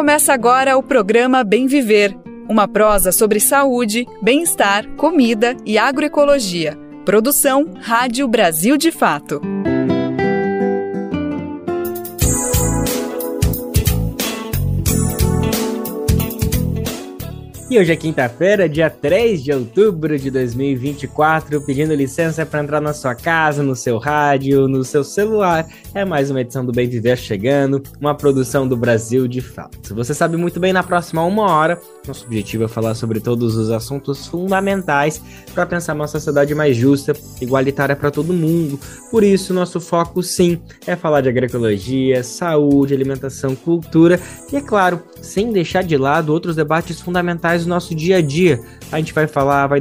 Começa agora o programa Bem Viver, uma prosa sobre saúde, bem-estar, comida e agroecologia. Produção Rádio Brasil de Fato. E hoje é quinta-feira, dia 3 de outubro de 2024, pedindo licença para entrar na sua casa, no seu rádio, no seu celular. É mais uma edição do Bem Viver chegando, uma produção do Brasil de Fato. Você sabe muito bem, na próxima 1 hora, nosso objetivo é falar sobre todos os assuntos fundamentais para pensar uma sociedade mais justa, igualitária para todo mundo. Por isso, nosso foco, sim, é falar de agroecologia, saúde, alimentação, cultura e, é claro, sem deixar de lado outros debates fundamentais do nosso dia a dia. A gente vai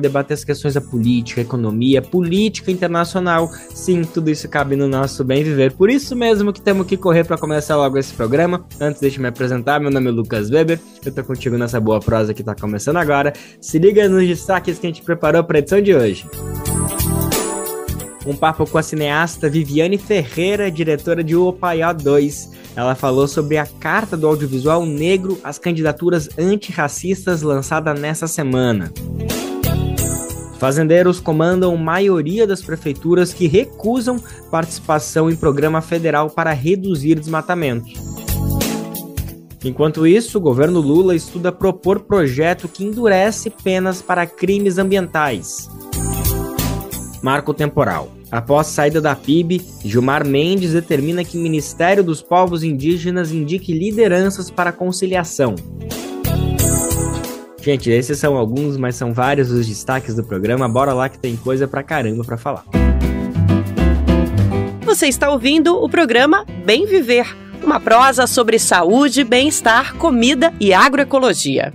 debater as questões da política, economia, política internacional. Sim, tudo isso cabe no nosso Bem Viver. Por isso mesmo que temos que correr para começar logo esse programa. Antes, deixa eu me apresentar. Meu nome é Lucas Weber. Eu tô contigo nessa boa prosa que tá começando agora. Se liga nos destaques que a gente preparou para a edição de hoje. Um papo com a cineasta Viviane Ferreira, diretora de O Opaió 2. Ela falou sobre a Carta do Audiovisual Negro às candidaturas antirracistas lançada nessa semana. Fazendeiros comandam maioria das prefeituras que recusam participação em programa federal para reduzir desmatamento. Enquanto isso, o governo Lula estuda propor projeto que endurece penas para crimes ambientais. Marco temporal. Após saída da PIB, Gilmar Mendes determina que o Ministério dos Povos Indígenas indique lideranças para a conciliação. Gente, esses são alguns, mas são vários os destaques do programa. Bora lá que tem coisa pra caramba pra falar. Você está ouvindo o programa Bem Viver, uma prosa sobre saúde, bem-estar, comida e agroecologia.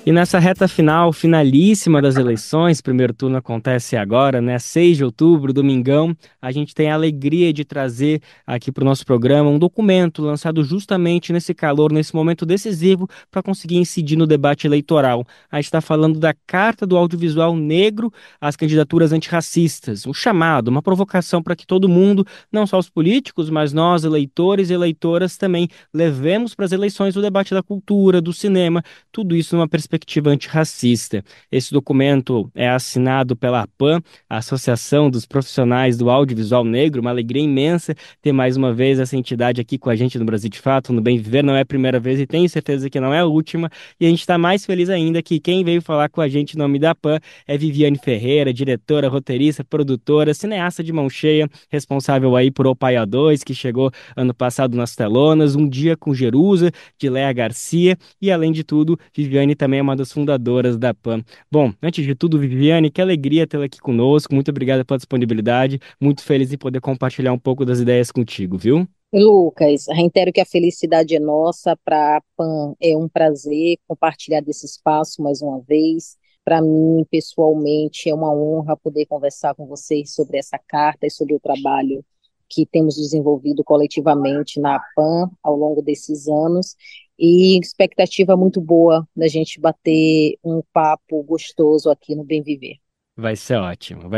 E nessa reta final, finalíssima das eleições, primeiro turno acontece agora, né? 6 de outubro, domingão, a gente tem a alegria de trazer aqui para o nosso programa um documento lançado justamente nesse calor, nesse momento decisivo, para conseguir incidir no debate eleitoral. A gente está falando da Carta do Audiovisual Negro às candidaturas antirracistas, um chamado, uma provocação para que todo mundo, não só os políticos, mas nós, eleitores e eleitoras, também levemos para as eleições o debate da cultura, do cinema, tudo isso numa perspectiva antirracista. Esse documento é assinado pela APAN, a Associação dos Profissionais do Audiovisual Negro. Uma alegria imensa ter mais uma vez essa entidade aqui com a gente no Brasil de Fato, no Bem Viver. Não é a primeira vez e tenho certeza que não é a última. E a gente está mais feliz ainda que quem veio falar com a gente em nome da APAN é Viviane Ferreira, diretora, roteirista, produtora, cineasta de mão cheia, responsável aí por O Opaió 2, que chegou ano passado nas telonas, Um Dia com Jerusa, de Léa Garcia. E além de tudo, Viviane também é uma das fundadoras da PAN. Bom, antes de tudo, Viviane, que alegria tê-la aqui conosco. Muito obrigada pela disponibilidade. Muito feliz em poder compartilhar um pouco das ideias contigo, viu? Lucas, reitero que a felicidade é nossa. Para a PAN é um prazer compartilhar desse espaço mais uma vez. Para mim, pessoalmente, é uma honra poder conversar com vocês sobre essa carta e sobre o trabalho que temos desenvolvido coletivamente na PAN ao longo desses anos. E expectativa muito boa da gente bater um papo gostoso aqui no Bem Viver. Vai ser ótimo,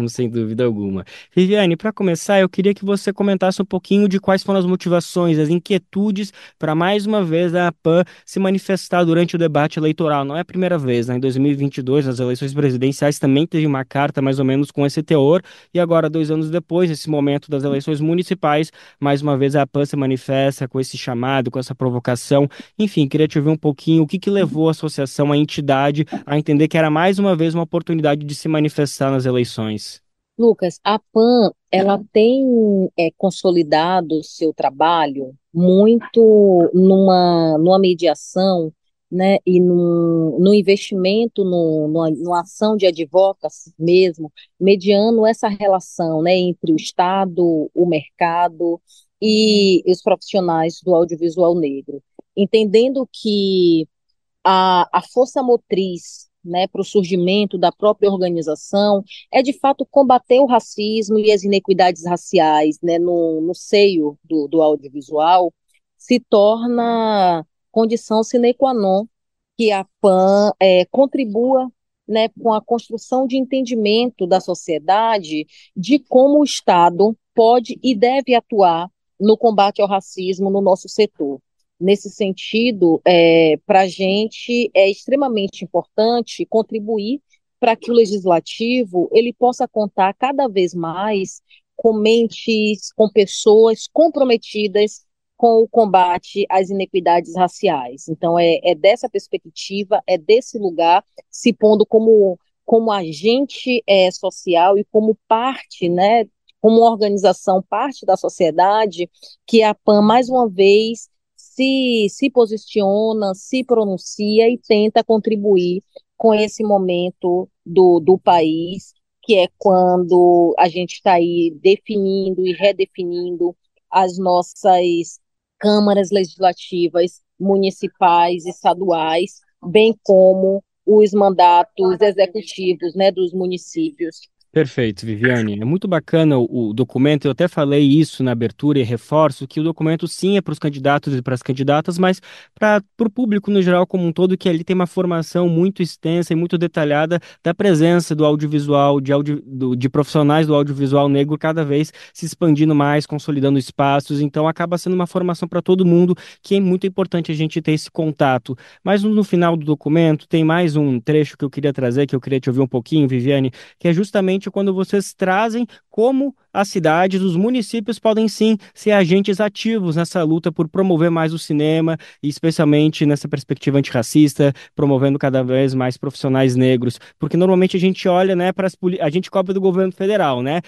sem dúvida alguma. Viviane, para começar, eu queria que você comentasse um pouquinho de quais foram as motivações, as inquietudes para mais uma vez a PAN se manifestar durante o debate eleitoral. Não é a primeira vez, né? Em 2022, nas eleições presidenciais, também teve uma carta mais ou menos com esse teor, e agora, 2 anos depois, nesse momento das eleições municipais, mais uma vez a PAN se manifesta com esse chamado, com essa provocação. Enfim, queria te ouvir um pouquinho o que levou a associação, a entidade, a entender que era mais uma vez uma oportunidade de se manifestar nas eleições. Lucas, a PAN, ela tem consolidado o seu trabalho muito numa mediação, né, e no investimento, numa ação de advocacy mesmo, mediando essa relação, né, entre o Estado, o mercado e os profissionais do audiovisual negro, entendendo que a força motriz, né, para o surgimento da própria organização é, de fato, combater o racismo e as inequidades raciais, né, no seio do audiovisual, se torna condição sine qua non que a PAN contribua, né, com a construção de entendimento da sociedade de como o Estado pode e deve atuar no combate ao racismo no nosso setor. Nesse sentido, para a gente é extremamente importante contribuir para que o legislativo ele possa contar cada vez mais com mentes, com pessoas comprometidas com o combate às inequidades raciais. Então, é dessa perspectiva, é desse lugar, se pondo como agente social e como parte, né, como organização, parte da sociedade, que a PAN, mais uma vez, se posiciona, se pronuncia e tenta contribuir com esse momento do país, que é quando a gente está aí definindo e redefinindo as nossas câmaras legislativas municipais, estaduais, bem como os mandatos executivos, né, dos municípios. Perfeito, Viviane. É muito bacana o documento. Eu até falei isso na abertura e reforço que o documento sim é para os candidatos e para as candidatas, mas para o público no geral como um todo, que ali tem uma formação muito extensa e muito detalhada da presença do audiovisual, de profissionais do audiovisual negro cada vez se expandindo mais, consolidando espaços. Então acaba sendo uma formação para todo mundo, que é muito importante a gente ter esse contato. Mas no final do documento tem mais um trecho que eu queria trazer, que eu queria te ouvir um pouquinho, Viviane, que é justamente quando vocês trazem como as cidades, os municípios podem sim ser agentes ativos nessa luta por promover mais o cinema, e especialmente nessa perspectiva antirracista, promovendo cada vez mais profissionais negros, porque normalmente a gente olha, né, a gente cobra do governo federal, né?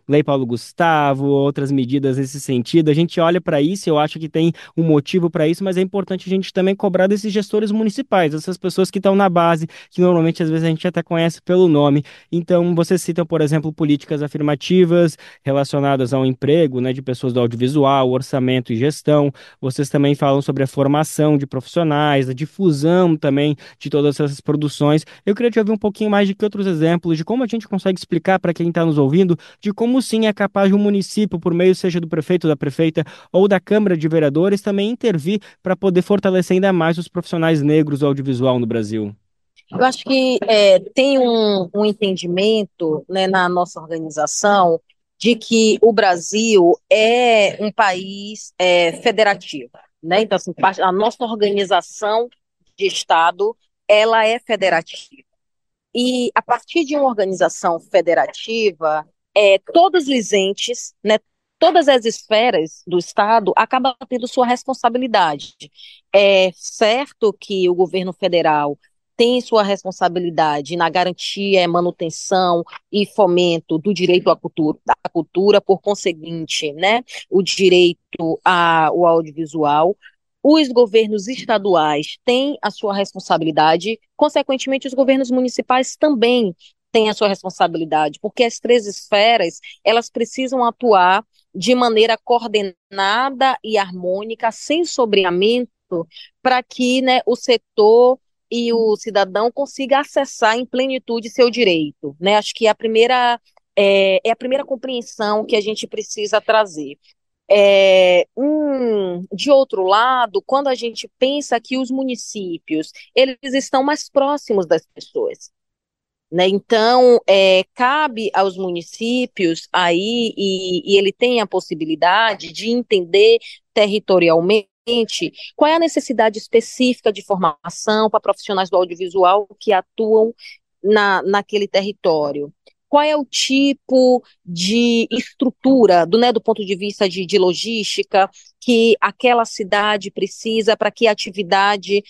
Lei Paulo Gustavo, outras medidas nesse sentido, a gente olha para isso, eu acho que tem um motivo para isso, mas é importante a gente também cobrar desses gestores municipais, essas pessoas que estão na base, que normalmente às vezes a gente até conhece pelo nome. Então, vocês citam, por exemplo, políticas afirmativas relacionadas ao emprego, né, de pessoas do audiovisual, orçamento e gestão. Vocês também falam sobre a formação de profissionais, a difusão também de todas essas produções. Eu queria te ouvir um pouquinho mais de que outros exemplos, de como a gente consegue explicar para quem está nos ouvindo, de como sim é capaz de um município, por meio seja do prefeito, da prefeita ou da Câmara de Vereadores, também intervir para poder fortalecer ainda mais os profissionais negros do audiovisual no Brasil. Eu acho que tem um entendimento, né, na nossa organização de que o Brasil é um país federativo, né? Então, assim, a nossa organização de Estado, ela é federativa. E a partir de uma organização federativa, todos os entes, né, todas as esferas do Estado acabam tendo sua responsabilidade. É certo que o governo federal tem sua responsabilidade na garantia, manutenção e fomento do direito à cultura, por conseguinte, né, o direito ao audiovisual. Os governos estaduais têm a sua responsabilidade, consequentemente, os governos municipais também têm a sua responsabilidade, porque as três esferas, elas precisam atuar de maneira coordenada e harmônica, sem sobreamento, para que, né, o setor e o cidadão consiga acessar em plenitude seu direito, né? Acho que é a primeira compreensão que a gente precisa trazer. De outro lado, quando a gente pensa que os municípios, eles estão mais próximos das pessoas, né? Então, cabe aos municípios aí, e ele tem a possibilidade de entender territorialmente qual é a necessidade específica de formação para profissionais do audiovisual que atuam naquele território. Qual é o tipo de estrutura, do ponto de vista de logística, que aquela cidade precisa para que a atividade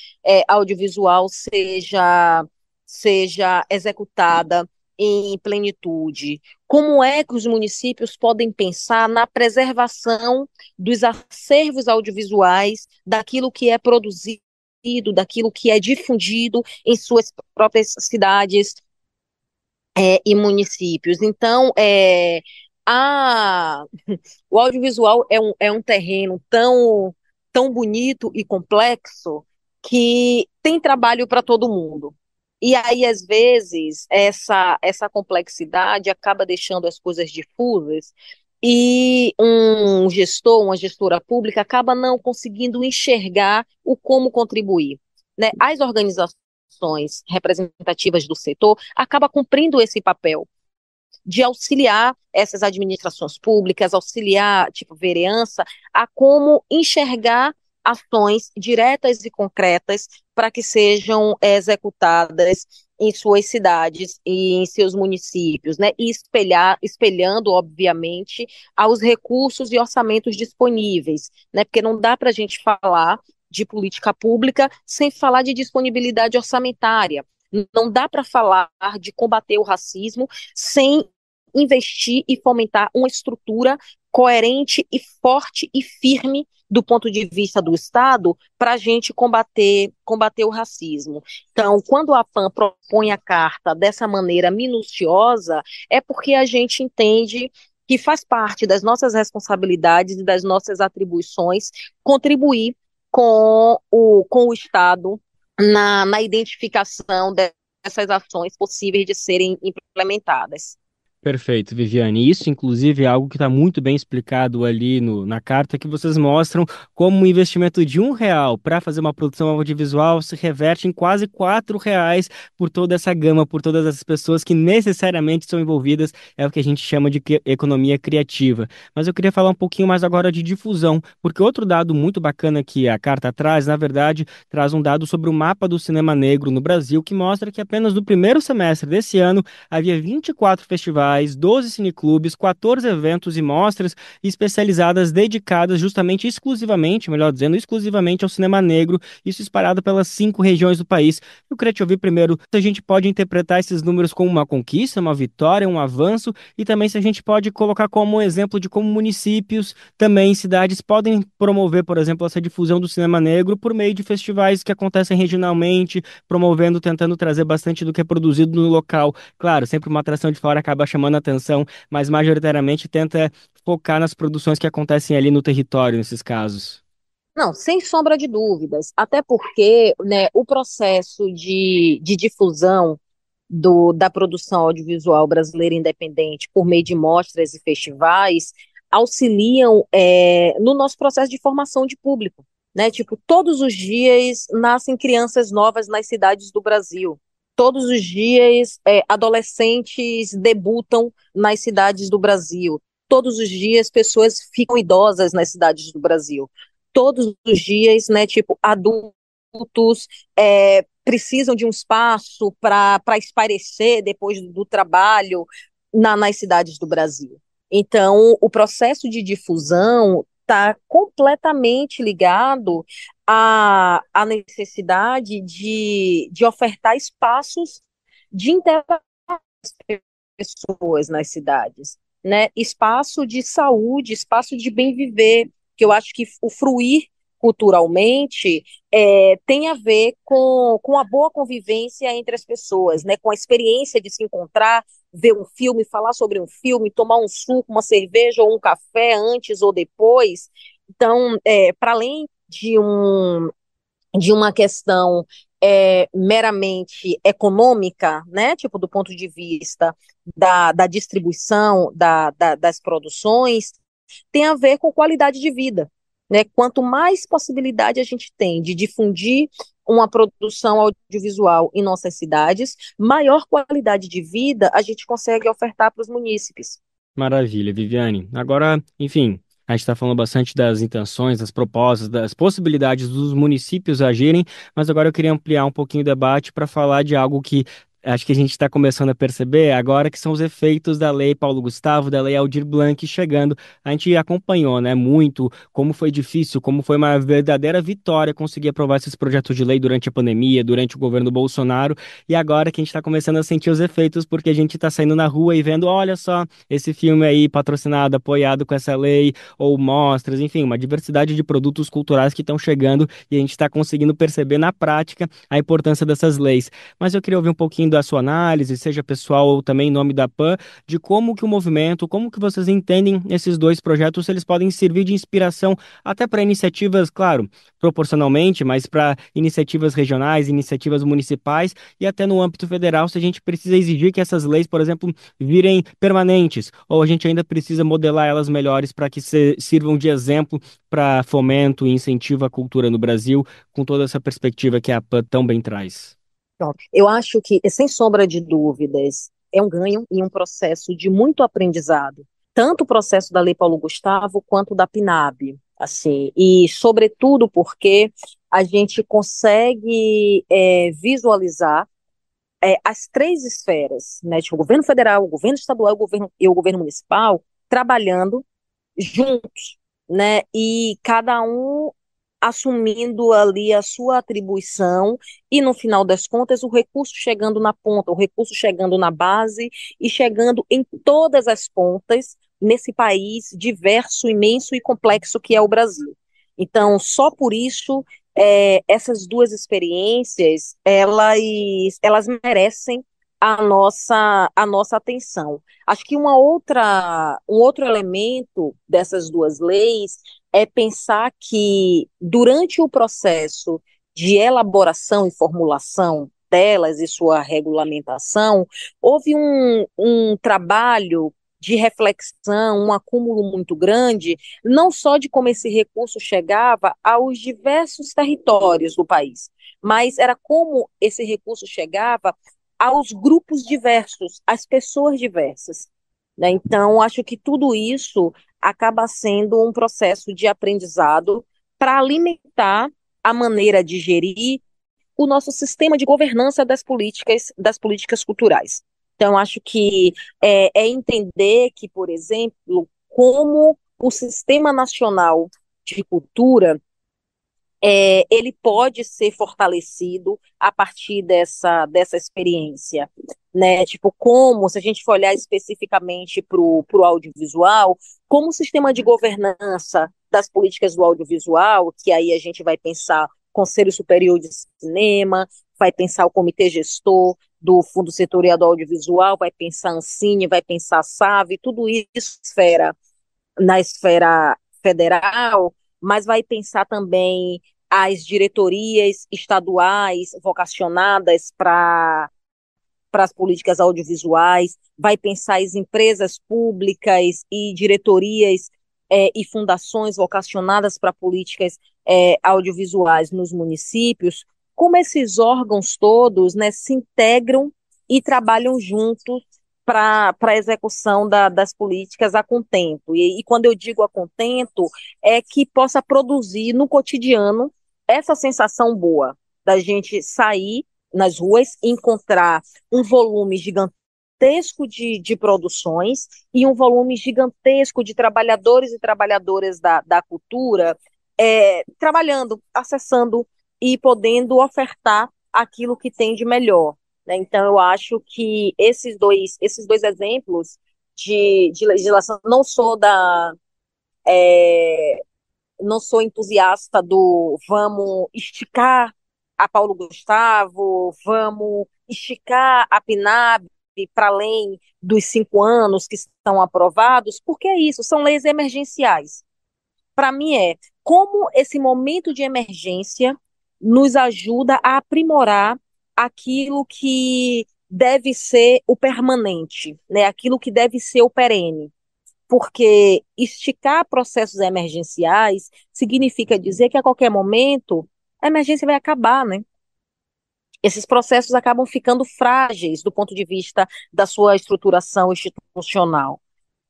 audiovisual seja executada em plenitude? Como é que os municípios podem pensar na preservação dos acervos audiovisuais, daquilo que é produzido, daquilo que é difundido em suas próprias cidades e municípios? Então, a, o audiovisual é um terreno tão bonito e complexo que tem trabalho para todo mundo. E aí, às vezes, essa complexidade acaba deixando as coisas difusas e um gestor, uma gestora pública acaba não conseguindo enxergar o como contribuir, né? As organizações representativas do setor acabam cumprindo esse papel de auxiliar essas administrações públicas, auxiliar, tipo, vereança, a como enxergar ações diretas e concretas para que sejam executadas em suas cidades e em seus municípios, né? E espelhando, obviamente, aos recursos e orçamentos disponíveis, né? Porque não dá para a gente falar de política pública sem falar de disponibilidade orçamentária. Não dá para falar de combater o racismo sem investir e fomentar uma estrutura coerente e forte e firme do ponto de vista do Estado para a gente combater o racismo. Então, quando a PAN propõe a carta dessa maneira minuciosa, é porque a gente entende que faz parte das nossas responsabilidades e das nossas atribuições contribuir com o Estado na identificação dessas ações possíveis de serem implementadas. Perfeito, Viviane. Isso, inclusive, é algo que está muito bem explicado ali na carta, que vocês mostram como um investimento de R$ 1 para fazer uma produção audiovisual se reverte em quase R$ 4 por toda essa gama, por todas as pessoas que necessariamente são envolvidas, é o que a gente chama de economia criativa. Mas eu queria falar um pouquinho mais agora de difusão, porque outro dado muito bacana que a carta traz, na verdade, traz um dado sobre o mapa do cinema negro no Brasil, que mostra que apenas no primeiro semestre desse ano havia 24 festivais, 12 cineclubes, 14 eventos e mostras especializadas dedicadas justamente, exclusivamente, melhor dizendo, exclusivamente ao cinema negro, isso espalhado pelas 5 regiões do país. Eu queria te ouvir primeiro se a gente pode interpretar esses números como uma conquista, uma vitória, um avanço, e também se a gente pode colocar como um exemplo de como municípios, também cidades, podem promover, por exemplo, essa difusão do cinema negro por meio de festivais que acontecem regionalmente, promovendo, tentando trazer bastante do que é produzido no local. Claro, sempre uma atração de fora acaba chamando a atenção, mas majoritariamente tenta focar nas produções que acontecem ali no território, nesses casos. Não, sem sombra de dúvidas, até porque, né, o processo de difusão da produção audiovisual brasileira independente por meio de mostras e festivais auxiliam no nosso processo de formação de público, né? Tipo, todos os dias nascem crianças novas nas cidades do Brasil. Todos os dias adolescentes debutam nas cidades do Brasil. Todos os dias pessoas ficam idosas nas cidades do Brasil. Todos os dias, né, tipo, adultos precisam de um espaço para espairecer depois do trabalho nas cidades do Brasil. Então, o processo de difusão está completamente ligado à necessidade de ofertar espaços de interação das pessoas nas cidades, né? Espaço de saúde, espaço de bem viver, que eu acho que o fruir culturalmente tem a ver com a boa convivência entre as pessoas, né? Com a experiência de se encontrar, ver um filme, falar sobre um filme, tomar um suco, uma cerveja ou um café antes ou depois. Então, para além de uma questão meramente econômica, né? Tipo, do ponto de vista da distribuição das produções, tem a ver com qualidade de vida, né? Quanto mais possibilidade a gente tem de difundir uma produção audiovisual em nossas cidades, maior qualidade de vida a gente consegue ofertar para os munícipes. Maravilha, Viviane. Agora, enfim, a gente está falando bastante das intenções, das propostas, das possibilidades dos municípios agirem, mas agora eu queria ampliar um pouquinho o debate para falar de algo que acho que a gente está começando a perceber agora, que são os efeitos da Lei Paulo Gustavo, da Lei Aldir Blanc chegando. A gente acompanhou, né, muito como foi difícil, como foi uma verdadeira vitória conseguir aprovar esses projetos de lei durante a pandemia, durante o governo Bolsonaro, e agora que a gente está começando a sentir os efeitos, porque a gente está saindo na rua e vendo, olha só, esse filme aí patrocinado, apoiado com essa lei, ou mostras, enfim, uma diversidade de produtos culturais que estão chegando e a gente está conseguindo perceber na prática a importância dessas leis. Mas eu queria ouvir um pouquinho da sua análise, seja pessoal ou também em nome da PAN, de como que o movimento, como que vocês entendem esses dois projetos, se eles podem servir de inspiração até para iniciativas, claro, proporcionalmente, mas para iniciativas regionais, iniciativas municipais e até no âmbito federal, se a gente precisa exigir que essas leis, por exemplo, virem permanentes, ou a gente ainda precisa modelar elas melhores para que sirvam de exemplo para fomento e incentivo à cultura no Brasil, com toda essa perspectiva que a PAN tão bem traz. Pronto. Eu acho que, sem sombra de dúvidas, é um ganho e um processo de muito aprendizado, tanto o processo da Lei Paulo Gustavo quanto da PNAB, assim, e sobretudo porque a gente consegue visualizar as três esferas, né, tipo, o governo federal, o governo estadual e o governo municipal trabalhando juntos, né, e cada um assumindo ali a sua atribuição e no final das contas o recurso chegando na ponta, o recurso chegando na base e chegando em todas as pontas nesse país diverso, imenso e complexo que é o Brasil. Então, só por isso, essas duas experiências, elas merecem a nossa atenção. Acho que um outro elemento dessas duas leis é pensar que durante o processo de elaboração e formulação delas e sua regulamentação, houve um trabalho de reflexão, um acúmulo muito grande, não só de como esse recurso chegava aos diversos territórios do país, mas era como esse recurso chegava aos grupos diversos, às pessoas diversas, né? Então, acho que tudo isso acaba sendo um processo de aprendizado para alimentar a maneira de gerir o nosso sistema de governança das políticas culturais. Então, acho que é entender que, por exemplo, como o Sistema Nacional de Cultura ele pode ser fortalecido a partir dessa experiência, né? Tipo, como, se a gente for olhar especificamente para o audiovisual, como o sistema de governança das políticas do audiovisual, que aí a gente vai pensar Conselho Superior de Cinema, vai pensar o Comitê Gestor do Fundo Setorial do Audiovisual, vai pensar a Ancine, vai pensar a SAV, tudo isso na esfera federal, mas vai pensar também as diretorias estaduais vocacionadas para as políticas audiovisuais, vai pensar as empresas públicas e diretorias e fundações vocacionadas para políticas audiovisuais nos municípios, como esses órgãos todos, né, se integram e trabalham juntos para a execução das políticas a contento. E quando eu digo a contento, é que possa produzir no cotidiano essa sensação boa da gente sair nas ruas, encontrar um volume gigantesco de produções e um volume gigantesco de trabalhadores e trabalhadoras da cultura trabalhando, acessando e podendo ofertar aquilo que tem de melhor, né? Então, eu acho que esses dois exemplos de legislação, não sou entusiasta do vamos esticar a Paulo Gustavo, vamos esticar a PNAB para além dos 5 anos que estão aprovados, porque é isso, são leis emergenciais. Para mim como esse momento de emergência nos ajuda a aprimorar aquilo que deve ser o permanente, né? Aquilo que deve ser o perene. Porque esticar processos emergenciais significa dizer que a qualquer momento a emergência vai acabar, né? Esses processos acabam ficando frágeis do ponto de vista da sua estruturação institucional,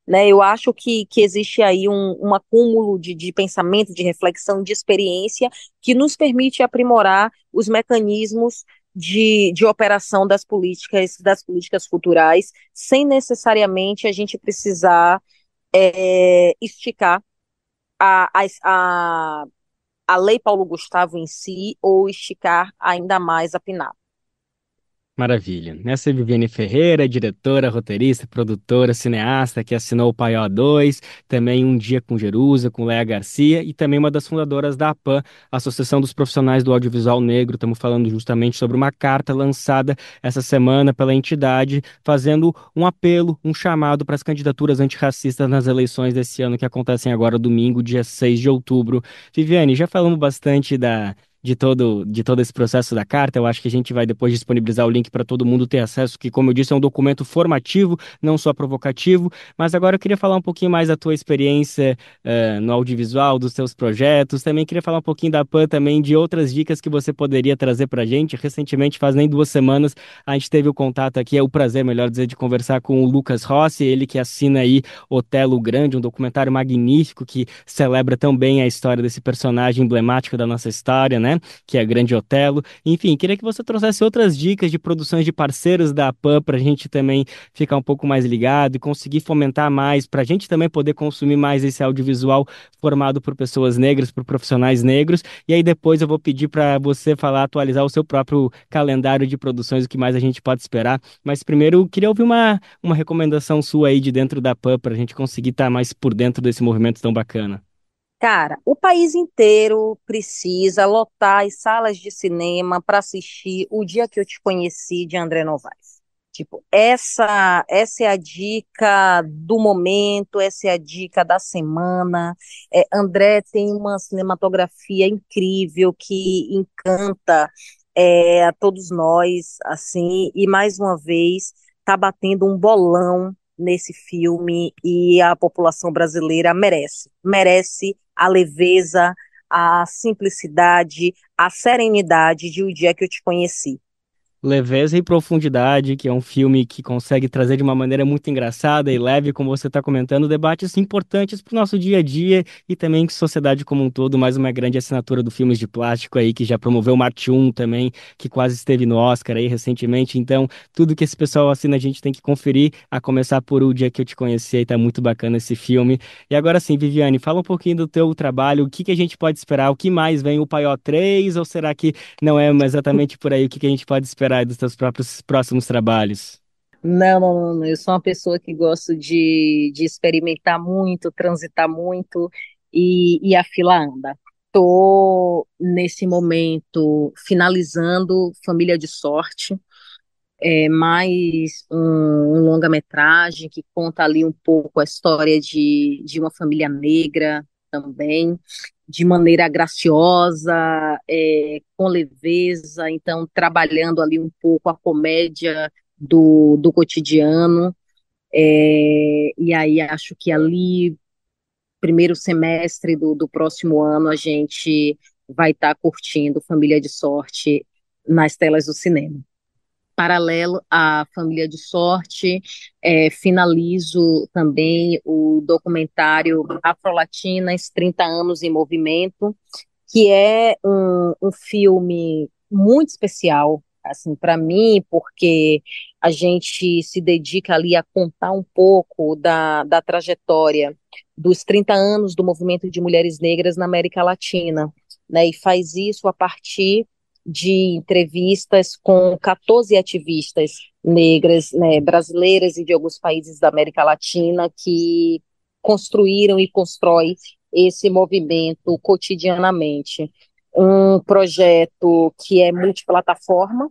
né? Eu acho que existe aí um acúmulo de pensamento, de reflexão, de experiência que nos permite aprimorar os mecanismos de operação das políticas culturais, sem necessariamente a gente precisar esticar a, a, a, a Lei Paulo Gustavo em si ou esticar ainda mais a PNAD. Maravilha. Essa é Viviane Ferreira, diretora, roteirista, produtora, cineasta, que assinou o Paió 2, também Um Dia com Jerusa, com Léa Garcia, e também uma das fundadoras da APAN, Associação dos Profissionais do Audiovisual Negro. Estamos falando justamente sobre uma carta lançada essa semana pela entidade, fazendo um apelo, um chamado para as candidaturas antirracistas nas eleições desse ano, que acontecem agora domingo, dia 6 de outubro. Viviane, já falamos bastante todo esse processo da carta. Eu acho que a gente vai depois disponibilizar o link para todo mundo ter acesso, que, como eu disse, é um documento formativo, não só provocativo. Mas agora eu queria falar um pouquinho mais da tua experiência no audiovisual, dos teus projetos. Também queria falar um pouquinho da PAN, também de outras dicas que você poderia trazer para a gente. Recentemente, faz nem 2 semanas, a gente teve o contato aqui, é o prazer, melhor dizer, de conversar com o Lucas Rossi, ele que assina aí Otelo Grande, um documentário magnífico que celebra tão bem a história desse personagem emblemático da nossa história, né? Que é Grande Otelo. Enfim, queria que você trouxesse outras dicas de produções de parceiros da PAN para a gente também ficar um pouco mais ligado e conseguir fomentar mais, para a gente também poder consumir mais esse audiovisual formado por pessoas negras, por profissionais negros. E aí depois eu vou pedir para você falar, atualizar o seu próprio calendário de produções, o que mais a gente pode esperar. Mas primeiro eu queria ouvir uma recomendação sua aí de dentro da PAN para a gente conseguir estar mais por dentro desse movimento tão bacana. Cara, o país inteiro precisa lotar as salas de cinema para assistir O Dia que Eu Te Conheci, de André Novaes. Tipo, essa é a dica do momento, essa é a dica da semana. André tem uma cinematografia incrível que encanta a todos nós, assim, e mais uma vez está batendo um bolão nesse filme e a população brasileira merece a leveza, a simplicidade, a serenidade de O Dia que Eu Te Conheci. Leveza e Profundidade, que é um filme que consegue trazer de uma maneira muito engraçada e leve, como você está comentando, debates importantes para o nosso dia a dia e também sociedade como um todo. Mais uma grande assinatura do Filmes de Plástico aí, que já promoveu o Marte 1 também, que quase esteve no Oscar aí recentemente. Então, tudo que esse pessoal assina a gente tem que conferir, a começar por O Dia que Eu Te Conheci. Aí tá muito bacana esse filme. E agora sim, Viviane, fala um pouquinho do teu trabalho, o que a gente pode esperar, o que mais vem, o Paió 3, ou será que não é exatamente por aí? O que a gente pode esperar dos teus próximos trabalhos? Não. Eu sou uma pessoa que gosto de experimentar muito, transitar muito e a fila anda. Estou, nesse momento, finalizando Família de Sorte, mais um longa-metragem que conta ali um pouco a história de uma família negra também, de maneira graciosa, com leveza, então trabalhando ali um pouco a comédia do cotidiano, e aí acho que ali, primeiro semestre do próximo ano, a gente vai estar curtindo Família de Sorte nas telas do cinema. Paralelo à Família de Sorte, finalizo também o documentário Afrolatinas, 30 anos em movimento, que é um filme muito especial, assim, para mim, porque a gente se dedica ali a contar um pouco da trajetória dos 30 anos do movimento de mulheres negras na América Latina, né, e faz isso a partir de entrevistas com 14 ativistas negras, né, brasileiras e de alguns países da América Latina que construíram e constroem esse movimento cotidianamente. Um projeto que é multiplataforma,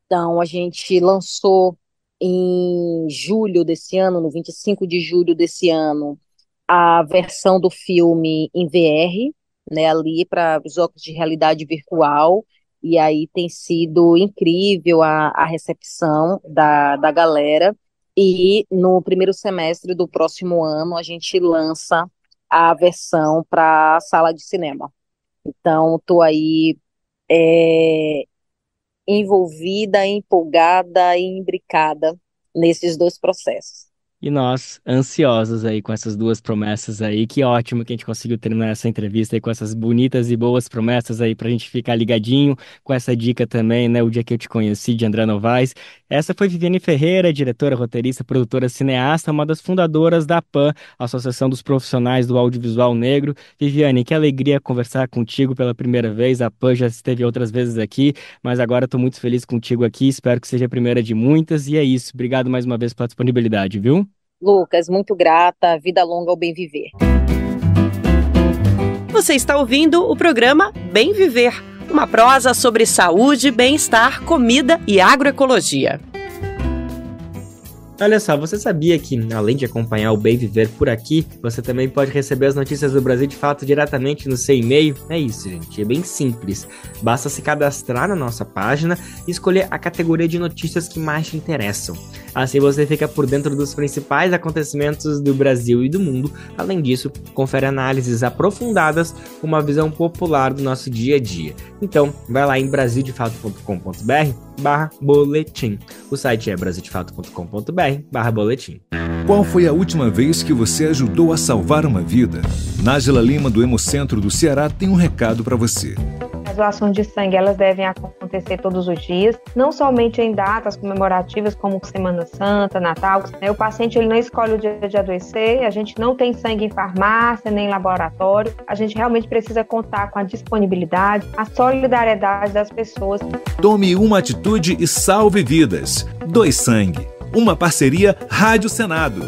então a gente lançou em julho desse ano, no 25 de julho desse ano, a versão do filme em VR, né, ali para os óculos de realidade virtual, e aí tem sido incrível a recepção da galera, e no primeiro semestre do próximo ano a gente lança a versão para a sala de cinema. Então, estou aí envolvida, empolgada e imbricada nesses 2 processos. E nós, ansiosos aí com essas 2 promessas aí. Que ótimo que a gente conseguiu terminar essa entrevista aí com essas bonitas e boas promessas aí pra gente ficar ligadinho com essa dica também, né? O Dia que Eu Te Conheci, de André Novaes. Essa foi Viviane Ferreira, diretora, roteirista, produtora, cineasta, uma das fundadoras da PAN, Associação dos Profissionais do Audiovisual Negro. Viviane, que alegria conversar contigo pela primeira vez. A PAN já esteve outras vezes aqui, mas agora estou muito feliz contigo aqui. Espero que seja a primeira de muitas. E é isso. Obrigado mais uma vez pela disponibilidade, viu? Lucas, muito grata, vida longa ao bem viver. Você está ouvindo o programa Bem Viver, uma prosa sobre saúde, bem-estar, comida e agroecologia. Olha só, você sabia que, além de acompanhar o Bem Viver por aqui, você também pode receber as notícias do Brasil de Fato diretamente no seu e-mail? É isso, gente, é bem simples. Basta se cadastrar na nossa página e escolher a categoria de notícias que mais te interessam. Assim você fica por dentro dos principais acontecimentos do Brasil e do mundo. Além disso, confere análises aprofundadas com uma visão popular do nosso dia a dia. Então, vai lá em brasildefato.com.br/boletim. O site é brasildefato.com.br/boletim. Qual foi a última vez que você ajudou a salvar uma vida? Nájila Lima, do Hemocentro do Ceará, tem um recado para você. As doações de sangue, elas devem acontecer todos os dias, não somente em datas comemorativas como Semana Santa, Natal. O paciente ele não escolhe o dia de adoecer, a gente não tem sangue em farmácia, nem em laboratório. A gente realmente precisa contar com a disponibilidade, a solidariedade das pessoas. Tome uma atitude e salve vidas. Doe sangue. Uma parceria Rádio Senado.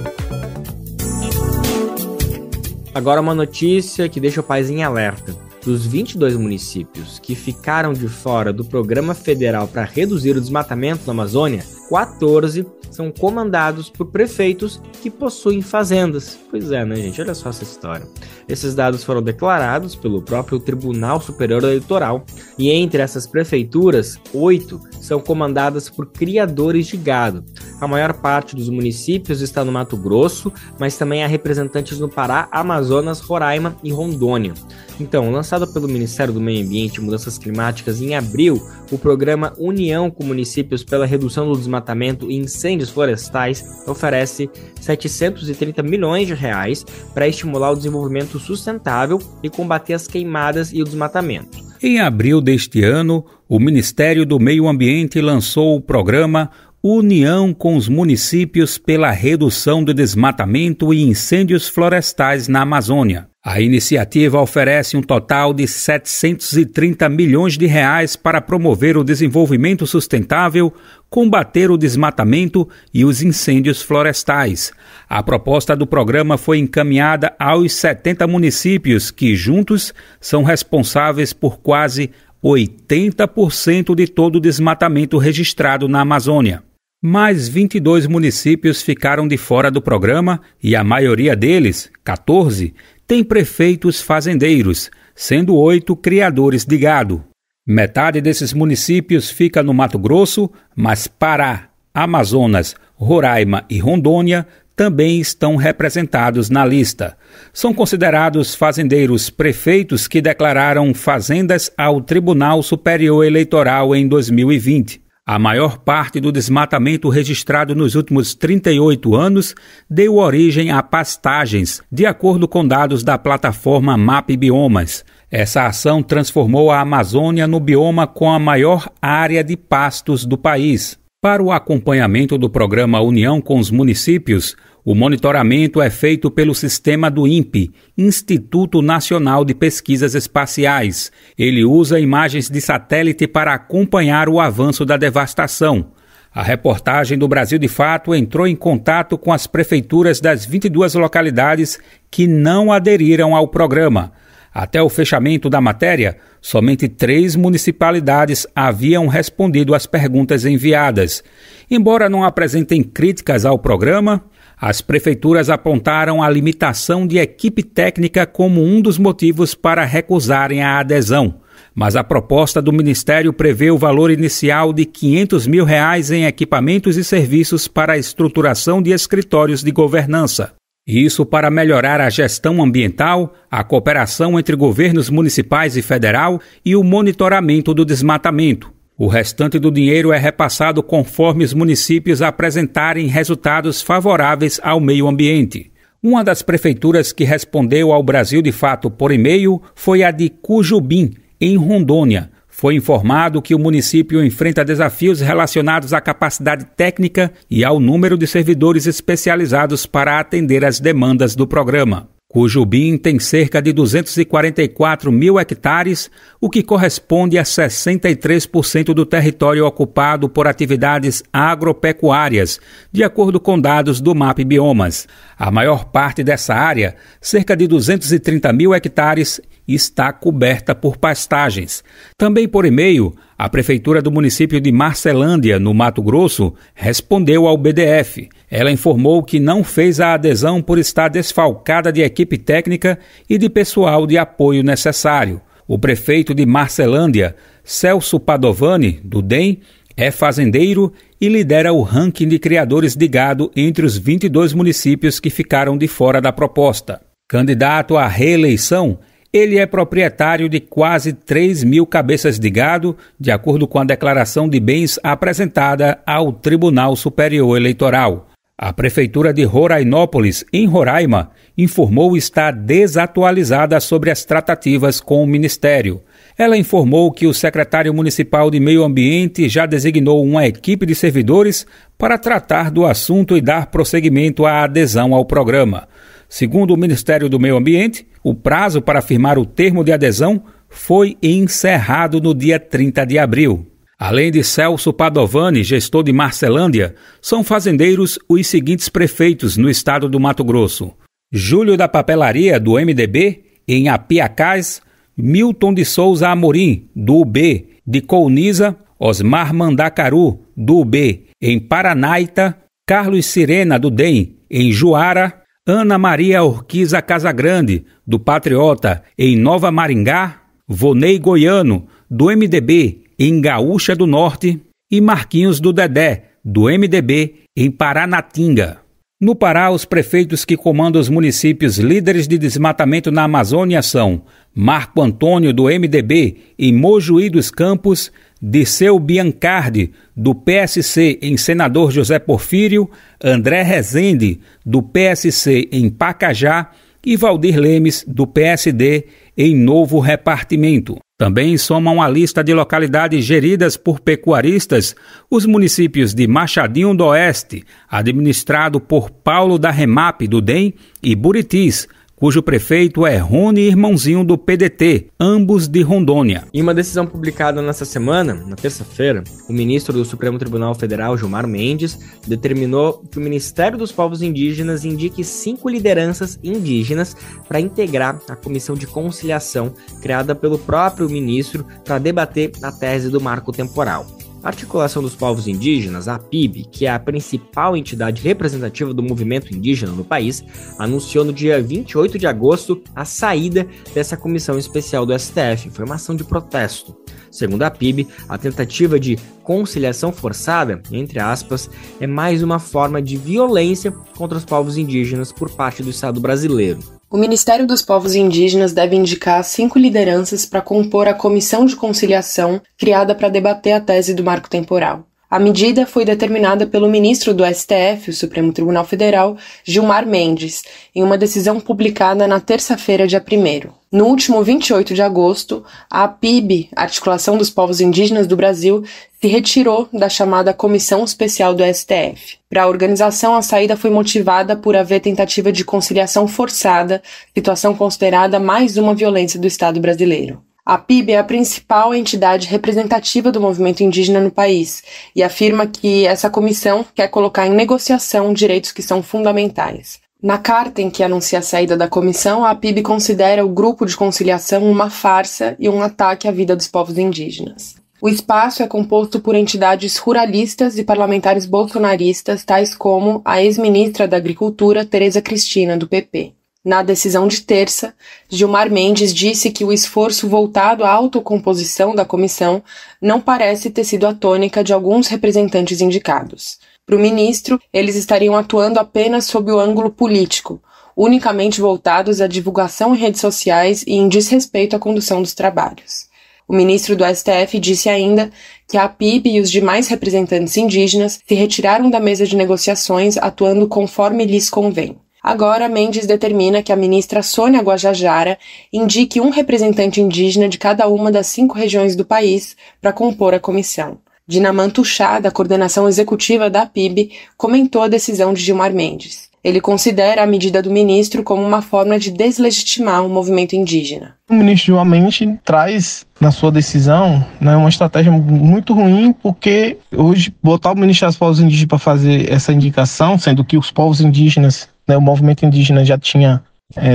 Agora uma notícia que deixa o país em alerta. Dos 22 municípios que ficaram de fora do Programa Federal para reduzir o desmatamento na Amazônia, 14 são comandados por prefeitos que possuem fazendas. Pois é, né, gente? Olha só essa história. Esses dados foram declarados pelo próprio Tribunal Superior Eleitoral e entre essas prefeituras, 8 são comandadas por criadores de gado. A maior parte dos municípios está no Mato Grosso, mas também há representantes no Pará, Amazonas, Roraima e Rondônia. Então, lançado pelo Ministério do Meio Ambiente e Mudanças Climáticas em abril, o programa União com Municípios pela Redução do Desmatamento e Incêndios Florestais oferece 730 milhões de reais para estimular o desenvolvimento sustentável e combater as queimadas e o desmatamento. Em abril deste ano, o Ministério do Meio Ambiente lançou o programa União com os Municípios pela Redução do Desmatamento e Incêndios Florestais na Amazônia. A iniciativa oferece um total de 730 milhões de reais para promover o desenvolvimento sustentável, combater o desmatamento e os incêndios florestais. A proposta do programa foi encaminhada aos 70 municípios que, juntos, são responsáveis por quase 80% de todo o desmatamento registrado na Amazônia. Mais 22 municípios ficaram de fora do programa e a maioria deles, 14, tem prefeitos fazendeiros, sendo 8 criadores de gado. Metade desses municípios fica no Mato Grosso, mas Pará, Amazonas, Roraima e Rondônia também estão representados na lista. São considerados fazendeiros prefeitos que declararam fazendas ao Tribunal Superior Eleitoral em 2020. A maior parte do desmatamento registrado nos últimos 38 anos deu origem a pastagens, de acordo com dados da plataforma MAP Biomas. Essa ação transformou a Amazônia no bioma com a maior área de pastos do país. Para o acompanhamento do programa União com os Municípios, o monitoramento é feito pelo sistema do INPE, Instituto Nacional de Pesquisas Espaciais. Ele usa imagens de satélite para acompanhar o avanço da devastação. A reportagem do Brasil de Fato entrou em contato com as prefeituras das 22 localidades que não aderiram ao programa. Até o fechamento da matéria, somente 3 municipalidades haviam respondido às perguntas enviadas. Embora não apresentem críticas ao programa, as prefeituras apontaram a limitação de equipe técnica como um dos motivos para recusarem a adesão. Mas a proposta do Ministério prevê o valor inicial de R$ 500 mil em equipamentos e serviços para a estruturação de escritórios de governança. Isso para melhorar a gestão ambiental, a cooperação entre governos municipais e federal e o monitoramento do desmatamento. O restante do dinheiro é repassado conforme os municípios apresentarem resultados favoráveis ao meio ambiente. Uma das prefeituras que respondeu ao Brasil de Fato por e-mail foi a de Cujubim, em Rondônia. Foi informado que o município enfrenta desafios relacionados à capacidade técnica e ao número de servidores especializados para atender às demandas do programa. Cujubim tem cerca de 244 mil hectares, o que corresponde a 63% do território ocupado por atividades agropecuárias, de acordo com dados do MAP Biomas. A maior parte dessa área, cerca de 230 mil hectares, está coberta por pastagens. Também por e-mail, A prefeitura do município de Marcelândia, no Mato Grosso, respondeu ao BDF. Ela informou que não fez a adesão por estar desfalcada de equipe técnica e de pessoal de apoio necessário. O prefeito de Marcelândia, Celso Padovani, do DEM, é fazendeiro e lidera o ranking de criadores de gado entre os 22 municípios que ficaram de fora da proposta. Candidato à reeleição, ele é proprietário de quase 3 mil cabeças de gado, de acordo com a declaração de bens apresentada ao Tribunal Superior Eleitoral. A Prefeitura de Rorainópolis, em Roraima, informou estar desatualizada sobre as tratativas com o Ministério. Ela informou que o secretário municipal de Meio Ambiente já designou uma equipe de servidores para tratar do assunto e dar prosseguimento à adesão ao programa. Segundo o Ministério do Meio Ambiente, o prazo para firmar o termo de adesão foi encerrado no dia 30 de abril. Além de Celso Padovani, gestor de Marcelândia, são fazendeiros os seguintes prefeitos no estado do Mato Grosso: Júlio da Papelaria, do MDB, em Apiacás; Milton de Souza Amorim, do UB, de Colniza; Osmar Mandacaru, do UB, em Paranaita; Carlos Sirena, do DEM, em Juara; Ana Maria Orquiza Casagrande, do Patriota, em Nova Maringá; Vonei Goiano, do MDB, em Gaúcha do Norte; e Marquinhos do Dedé, do MDB, em Paranatinga. No Pará, os prefeitos que comandam os municípios líderes de desmatamento na Amazônia são Marco Antônio, do MDB, em Mojuí dos Campos; Diceu Biancardi, do PSC, em Senador José Porfírio; André Rezende, do PSC, em Pacajá; e Valdir Lemes, do PSD, em Novo Repartimento. Também somam a lista de localidades geridas por pecuaristas os municípios de Machadinho do Oeste, administrado por Paulo da Remap, do DEM, e Buritis, cujo prefeito é Rony Irmãozinho, do PDT, ambos de Rondônia. Em uma decisão publicada nesta semana, na terça-feira, o ministro do Supremo Tribunal Federal, Gilmar Mendes, determinou que o Ministério dos Povos Indígenas indique 5 lideranças indígenas para integrar a Comissão de Conciliação criada pelo próprio ministro para debater a tese do marco temporal. A Articulação dos Povos Indígenas, a APIB, que é a principal entidade representativa do movimento indígena no país, anunciou no dia 28 de agosto a saída dessa comissão especial do STF, foi uma ação de protesto. Segundo a APIB, a tentativa de conciliação forçada, entre aspas, é mais uma forma de violência contra os povos indígenas por parte do Estado brasileiro. O Ministério dos Povos Indígenas deve indicar 5 lideranças para compor a Comissão de Conciliação criada para debater a tese do marco temporal. A medida foi determinada pelo ministro do STF, o Supremo Tribunal Federal, Gilmar Mendes, em uma decisão publicada na terça-feira, dia 1º. No último 28 de agosto, a APIB, Articulação dos Povos Indígenas do Brasil, se retirou da chamada Comissão Especial do STF. Para a organização, a saída foi motivada por haver tentativa de conciliação forçada, situação considerada mais uma violência do Estado brasileiro. A APIB é a principal entidade representativa do movimento indígena no país e afirma que essa comissão quer colocar em negociação direitos que são fundamentais. Na carta em que anuncia a saída da comissão, a APIB considera o grupo de conciliação uma farsa e um ataque à vida dos povos indígenas. O espaço é composto por entidades ruralistas e parlamentares bolsonaristas, tais como a ex-ministra da Agricultura, Tereza Cristina, do PP. Na decisão de terça, Gilmar Mendes disse que o esforço voltado à autocomposição da comissão não parece ter sido a tônica de alguns representantes indicados. Para o ministro, eles estariam atuando apenas sob o ângulo político, unicamente voltados à divulgação em redes sociais e em desrespeito à condução dos trabalhos. O ministro do STF disse ainda que a APIB e os demais representantes indígenas se retiraram da mesa de negociações atuando conforme lhes convém. Agora, Mendes determina que a ministra Sônia Guajajara indique um representante indígena de cada uma das 5 regiões do país para compor a comissão. Dinaman Tuxá, da coordenação executiva da APIB, comentou a decisão de Gilmar Mendes. Ele considera a medida do ministro como uma forma de deslegitimar o movimento indígena. O ministro Gilmar Mendes traz na sua decisão uma estratégia muito ruim, porque hoje botar o Ministério dos Povos Indígenas para fazer essa indicação, sendo que os povos indígenas, o movimento indígena já tinha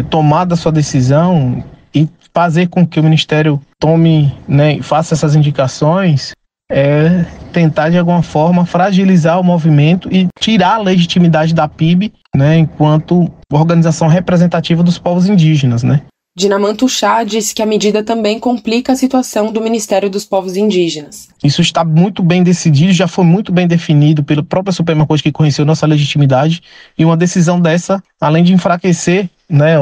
tomado a sua decisão, e fazer com que o Ministério tome, faça essas indicações, é tentar de alguma forma fragilizar o movimento e tirar a legitimidade da PIB, né, enquanto organização representativa dos povos indígenas, né. Dinamantu Chá disse que a medida também complica a situação do Ministério dos Povos Indígenas. Isso está muito bem decidido, já foi muito bem definido pela própria Suprema Corte, que conheceu nossa legitimidade, e uma decisão dessa, além de enfraquecer, né,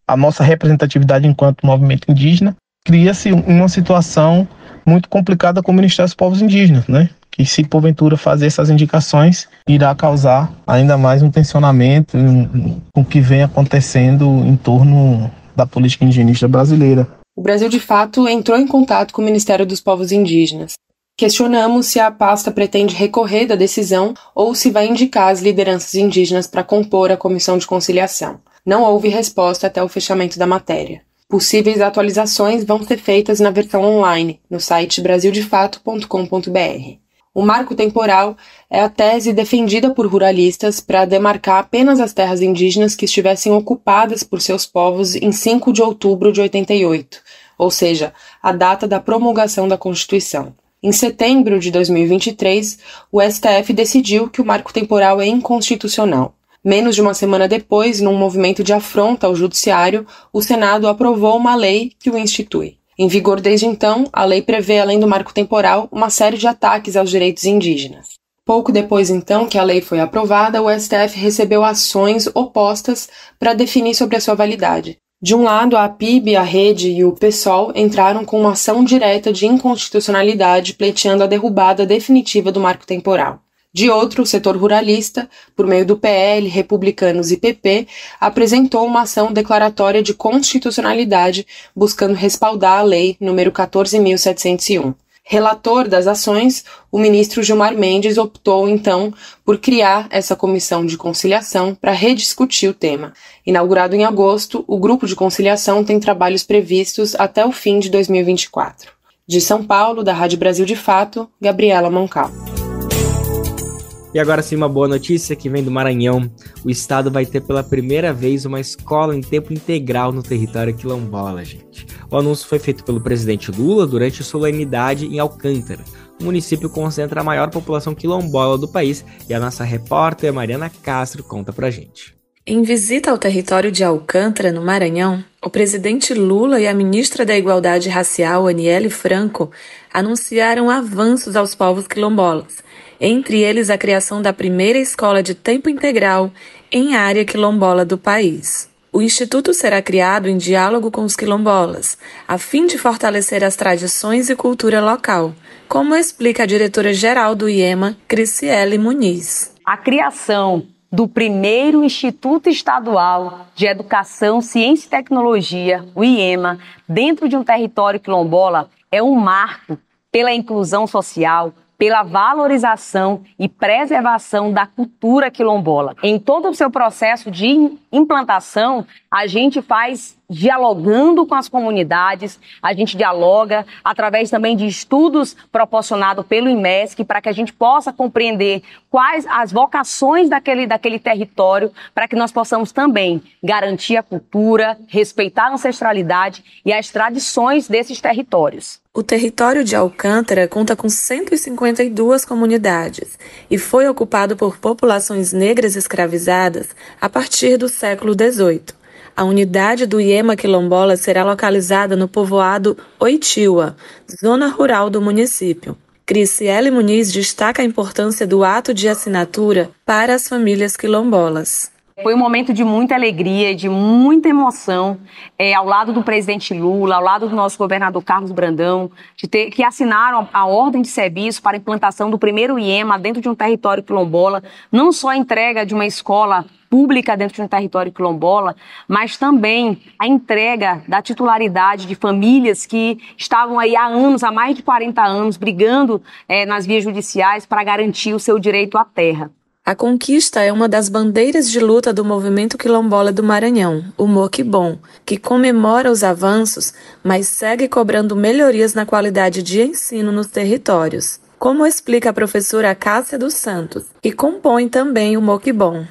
a nossa representatividade enquanto movimento indígena, cria-se uma situação muito complicada com o Ministério dos Povos Indígenas, né? Que se porventura fazer essas indicações, irá causar ainda mais um tensionamento com o que vem acontecendo em torno da política indigenista brasileira. O Brasil de Fato entrou em contato com o Ministério dos Povos Indígenas. Questionamos se a pasta pretende recorrer da decisão ou se vai indicar as lideranças indígenas para compor a comissão de conciliação. Não houve resposta até o fechamento da matéria. Possíveis atualizações vão ser feitas na versão online, no site brasildefato.com.br. O marco temporal é a tese defendida por ruralistas para demarcar apenas as terras indígenas que estivessem ocupadas por seus povos em 5 de outubro de 88, ou seja, a data da promulgação da Constituição. Em setembro de 2023, o STF decidiu que o marco temporal é inconstitucional. Menos de uma semana depois, num movimento de afronta ao judiciário, o Senado aprovou uma lei que o institui. Em vigor desde então, a lei prevê, além do marco temporal, uma série de ataques aos direitos indígenas. Pouco depois, então, que a lei foi aprovada, o STF recebeu ações opostas para definir sobre a sua validade. De um lado, a PIB, a Rede e o PSOL entraram com uma ação direta de inconstitucionalidade pleiteando a derrubada definitiva do marco temporal. De outro, o setor ruralista, por meio do PL, Republicanos e PP, apresentou uma ação declaratória de constitucionalidade buscando respaldar a lei número 14.701. Relator das ações, o ministro Gilmar Mendes optou, então, por criar essa comissão de conciliação para rediscutir o tema. Inaugurado em agosto, o grupo de conciliação tem trabalhos previstos até o fim de 2024. De São Paulo, da Rádio Brasil de Fato, Gabriela Moncal. E agora sim, uma boa notícia que vem do Maranhão. O estado vai ter pela primeira vez uma escola em tempo integral no território quilombola, gente. O anúncio foi feito pelo presidente Lula durante a solenidade em Alcântara. O município concentra a maior população quilombola do país e a nossa repórter Mariana Castro conta pra gente. Em visita ao território de Alcântara, no Maranhão, o presidente Lula e a ministra da Igualdade Racial, Aniele Franco, anunciaram avanços aos povos quilombolas, entre eles a criação da primeira escola de tempo integral em área quilombola do país. O instituto será criado em diálogo com os quilombolas, a fim de fortalecer as tradições e cultura local, como explica a diretora-geral do IEMA, Criciele Muniz. A criação do primeiro Instituto Estadual de Educação, Ciência e Tecnologia, o IEMA, dentro de um território quilombola, é um marco pela inclusão social, pela valorização e preservação da cultura quilombola. Em todo o seu processo de implantação, a gente faz dialogando com as comunidades, a gente dialoga através também de estudos proporcionados pelo IMESC para que a gente possa compreender quais as vocações daquele território, para que nós possamos também garantir a cultura, respeitar a ancestralidade e as tradições desses territórios. O território de Alcântara conta com 152 comunidades e foi ocupado por populações negras escravizadas a partir do século XVIII. A unidade do IEMA quilombola será localizada no povoado Oitiua, zona rural do município. Criciele Muniz destaca a importância do ato de assinatura para as famílias quilombolas. Foi um momento de muita alegria, de muita emoção, ao lado do presidente Lula, ao lado do nosso governador Carlos Brandão, que assinaram a ordem de serviço para a implantação do primeiro IEMA dentro de um território quilombola, não só a entrega de uma escola pública dentro de um território quilombola, mas também a entrega da titularidade de famílias que estavam aí há anos, há mais de 40 anos, brigando nas vias judiciais para garantir o seu direito à terra. A conquista é uma das bandeiras de luta do movimento quilombola do Maranhão, o Moquibom, que comemora os avanços, mas segue cobrando melhorias na qualidade de ensino nos territórios. Como explica a professora Cássia dos Santos, que compõe também o Moquibom.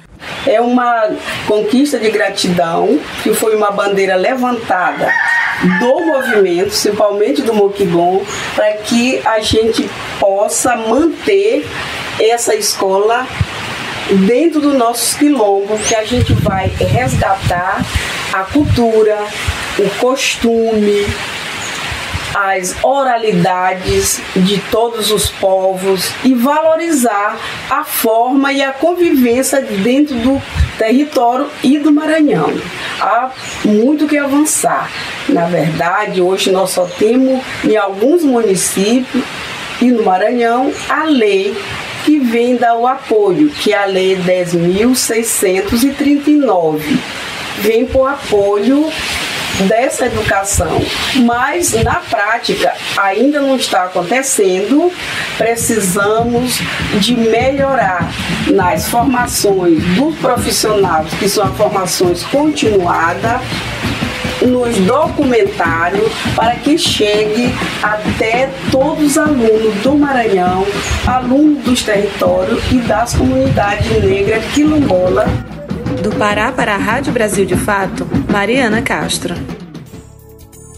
É uma conquista de gratidão, que foi uma bandeira levantada do movimento, principalmente do Moquibon, para que a gente possa manter essa escola dentro do nosso quilombo, que a gente vai resgatar a cultura, o costume, as oralidades de todos os povos e valorizar a forma e a convivência dentro do território e do Maranhão. Há muito que avançar. Na verdade, hoje nós só temos em alguns municípios e no Maranhão a lei que vem dar o apoio, que é a Lei 10.639. Vem por apoio dessa educação, mas na prática ainda não está acontecendo. Precisamos de melhorar nas formações dos profissionais, que são formações continuadas, nos documentários, para que chegue até todos os alunos do Maranhão, alunos dos territórios e das comunidades negras quilombolas. Do Pará para a Rádio Brasil de Fato, Mariana Castro.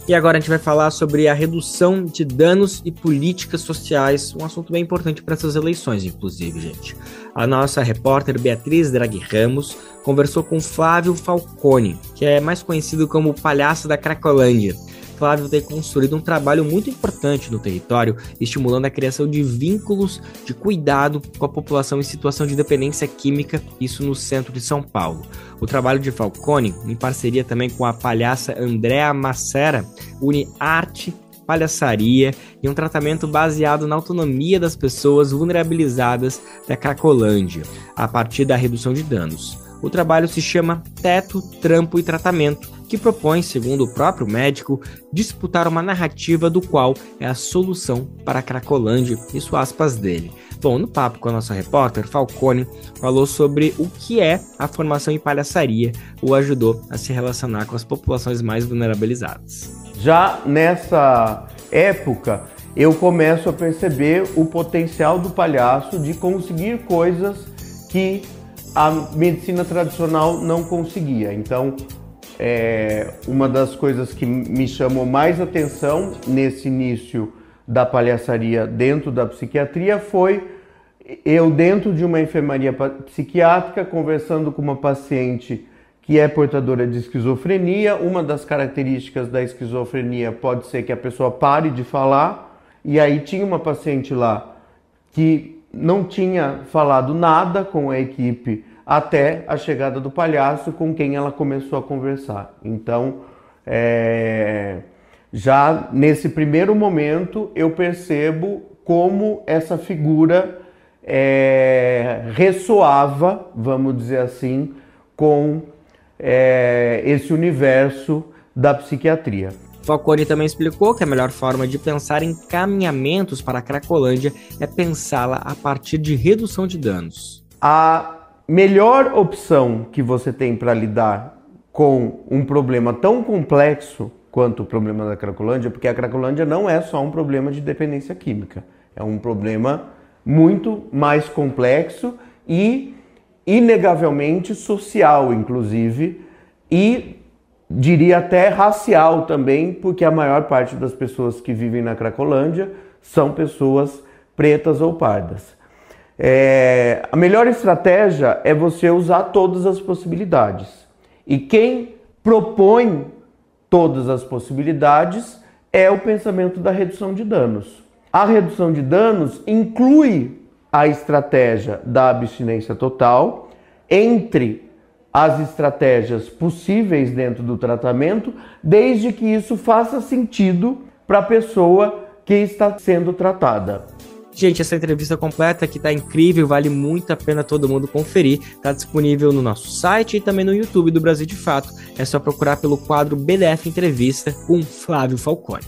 E agora a gente vai falar sobre a redução de danos e políticas sociais, um assunto bem importante para essas eleições, inclusive, gente. A nossa repórter Beatriz Draghi Ramos conversou com Flávio Falcone, que é mais conhecido como o Palhaço da Cracolândia. Flávio tem construído um trabalho muito importante no território, estimulando a criação de vínculos de cuidado com a população em situação de dependência química, isso no centro de São Paulo. O trabalho de Falcone, em parceria também com a palhaça Andréa Macera, une arte, palhaçaria e um tratamento baseado na autonomia das pessoas vulnerabilizadas da Cracolândia, a partir da redução de danos. O trabalho se chama Teto, Trampo e Tratamento, que propõe, segundo o próprio médico, disputar uma narrativa do qual é a solução para a Cracolândia, isso aspas dele. Bom, no papo com a nossa repórter, Falcone falou sobre o que é a formação em palhaçaria, o ajudou a se relacionar com as populações mais vulnerabilizadas. Já nessa época, eu começo a perceber o potencial do palhaço de conseguir coisas que a medicina tradicional não conseguia. Então, uma das coisas que me chamou mais atenção nesse início da palhaçaria dentro da psiquiatria foi eu dentro de uma enfermaria psiquiátrica conversando com uma paciente que é portadora de esquizofrenia. Uma das características da esquizofrenia pode ser que a pessoa pare de falar, e aí tinha uma paciente lá que não tinha falado nada com a equipe até a chegada do palhaço, com quem ela começou a conversar. Então, já nesse primeiro momento, eu percebo como essa figura ressoava, vamos dizer assim, com esse universo da psiquiatria. Falcone também explicou que a melhor forma de pensar em caminhamentos para a Cracolândia é pensá-la a partir de redução de danos. A melhor opção que você tem para lidar com um problema tão complexo quanto o problema da Cracolândia, porque a Cracolândia não é só um problema de dependência química, é um problema muito mais complexo e inegavelmente social, inclusive, e diria até racial também, porque a maior parte das pessoas que vivem na Cracolândia são pessoas pretas ou pardas. A melhor estratégia é você usar todas as possibilidades. E quem propõe todas as possibilidades é o pensamento da redução de danos. A redução de danos inclui a estratégia da abstinência total entre as estratégias possíveis dentro do tratamento, desde que isso faça sentido para a pessoa que está sendo tratada. Gente, essa entrevista completa que tá incrível, vale muito a pena todo mundo conferir. Tá disponível no nosso site e também no YouTube do Brasil de Fato. É só procurar pelo quadro BDF Entrevista com Flávio Falcone.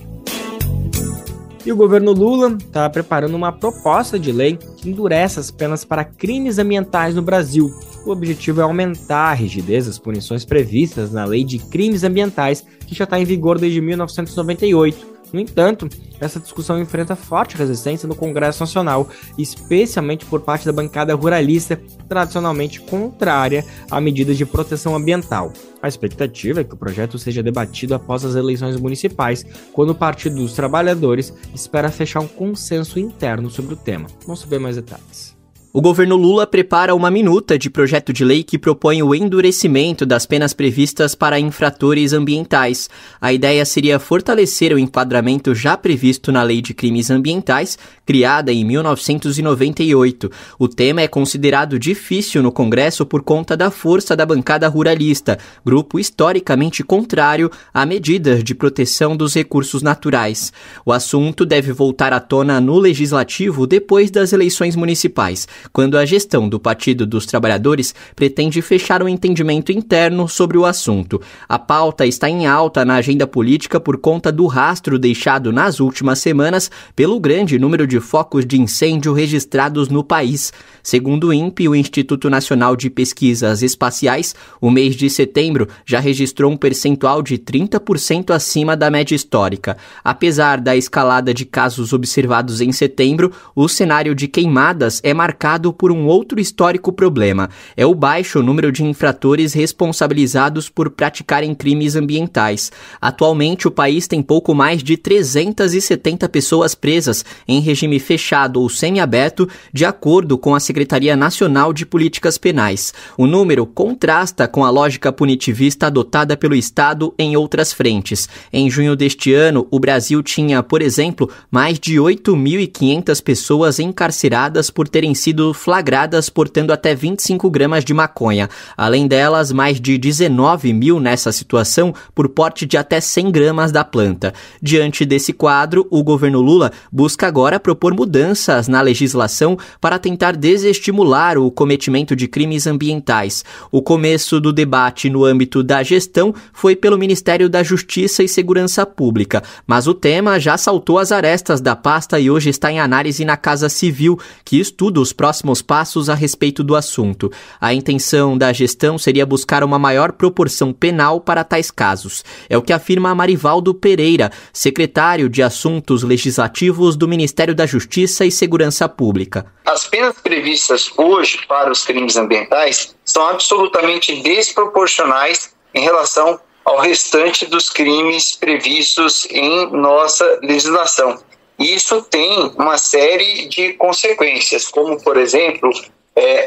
E o governo Lula está preparando uma proposta de lei que endurece as penas para crimes ambientais no Brasil. O objetivo é aumentar a rigidez das punições previstas na Lei de Crimes Ambientais, que já está em vigor desde 1998. No entanto, essa discussão enfrenta forte resistência no Congresso Nacional, especialmente por parte da bancada ruralista, tradicionalmente contrária a medidas de proteção ambiental. A expectativa é que o projeto seja debatido após as eleições municipais, quando o Partido dos Trabalhadores espera fechar um consenso interno sobre o tema. Vamos saber mais detalhes. O governo Lula prepara uma minuta de projeto de lei que propõe o endurecimento das penas previstas para infratores ambientais. A ideia seria fortalecer o enquadramento já previsto na Lei de Crimes Ambientais, criada em 1998. O tema é considerado difícil no Congresso por conta da força da bancada ruralista, grupo historicamente contrário a medidas de proteção dos recursos naturais. O assunto deve voltar à tona no Legislativo depois das eleições municipais, quando a gestão do Partido dos Trabalhadores pretende fechar um entendimento interno sobre o assunto. A pauta está em alta na agenda política por conta do rastro deixado nas últimas semanas pelo grande número de focos de incêndio registrados no país. Segundo o INPE, o Instituto Nacional de Pesquisas Espaciais, o mês de setembro já registrou um percentual de 30% acima da média histórica. Apesar da escalada de casos observados em setembro, o cenário de queimadas é marcado por um outro histórico problema. É o baixo número de infratores responsabilizados por praticarem crimes ambientais. Atualmente, o país tem pouco mais de 370 pessoas presas em regime fechado ou semiaberto, de acordo com a Secretaria Nacional de Políticas Penais. O número contrasta com a lógica punitivista adotada pelo Estado em outras frentes. Em junho deste ano, o Brasil tinha, por exemplo, mais de 8.500 pessoas encarceradas por terem sido flagradas portando até 25 gramas de maconha. Além delas, mais de 19 mil nessa situação por porte de até 100 gramas da planta. Diante desse quadro, o governo Lula busca agora propor mudanças na legislação para tentar desestimular o cometimento de crimes ambientais. O começo do debate no âmbito da gestão foi pelo Ministério da Justiça e Segurança Pública, mas o tema já saltou as arestas da pasta e hoje está em análise na Casa Civil, que estuda os próximos passos a respeito do assunto. A intenção da gestão seria buscar uma maior proporção penal para tais casos. É o que afirma Marivaldo Pereira, secretário de Assuntos Legislativos do Ministério da Justiça e Segurança Pública. As penas previstas hoje para os crimes ambientais são absolutamente desproporcionais em relação ao restante dos crimes previstos em nossa legislação. Isso tem uma série de consequências, como, por exemplo,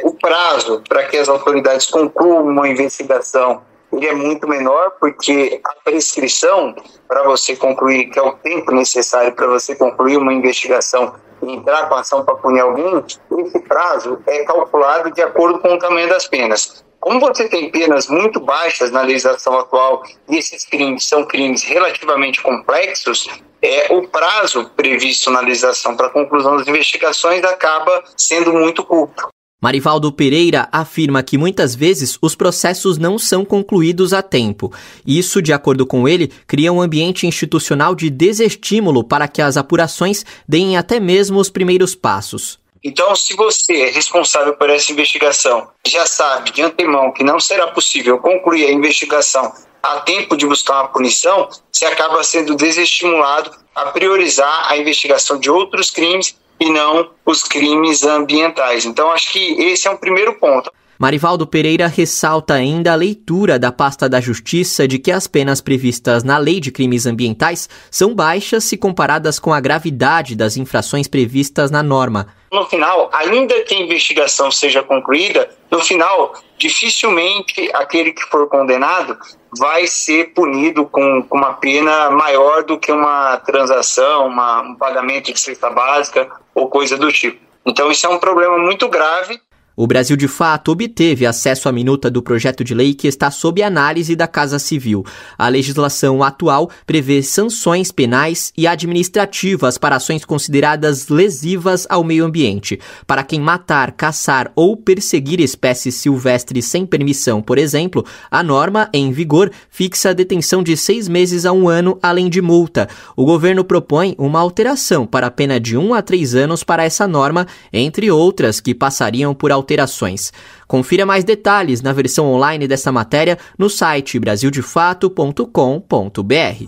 o prazo para que as autoridades concluam uma investigação ele é muito menor, porque a prescrição para você concluir, que é o tempo necessário para você concluir uma investigação e entrar com a ação para punir alguém, esse prazo é calculado de acordo com o tamanho das penas. Como você tem penas muito baixas na legislação atual e esses crimes são crimes relativamente complexos, o prazo previsto na legislação para a conclusão das investigações acaba sendo muito curto. Marivaldo Pereira afirma que muitas vezes os processos não são concluídos a tempo. Isso, de acordo com ele, cria um ambiente institucional de desestímulo para que as apurações deem até mesmo os primeiros passos. Então, se você é responsável por essa investigação, já sabe de antemão que não será possível concluir a investigação a tempo de buscar uma punição, você acaba sendo desestimulado a priorizar a investigação de outros crimes e não os crimes ambientais. Então, acho que esse é um primeiro ponto. Marivaldo Pereira ressalta ainda a leitura da pasta da Justiça de que as penas previstas na Lei de Crimes Ambientais são baixas se comparadas com a gravidade das infrações previstas na norma. No final, ainda que a investigação seja concluída, no final, dificilmente aquele que for condenado vai ser punido com uma pena maior do que uma transação, um pagamento de cesta básica ou coisa do tipo. Então, isso é um problema muito grave. O Brasil, de fato, obteve acesso à minuta do projeto de lei que está sob análise da Casa Civil. A legislação atual prevê sanções penais e administrativas para ações consideradas lesivas ao meio ambiente. Para quem matar, caçar ou perseguir espécies silvestres sem permissão, por exemplo, a norma, em vigor, fixa a detenção de 6 meses a 1 ano, além de multa. O governo propõe uma alteração para a pena de 1 a 3 anos para essa norma, entre outras que passariam por alterações. Confira mais detalhes na versão online dessa matéria no site brasildefato.com.br.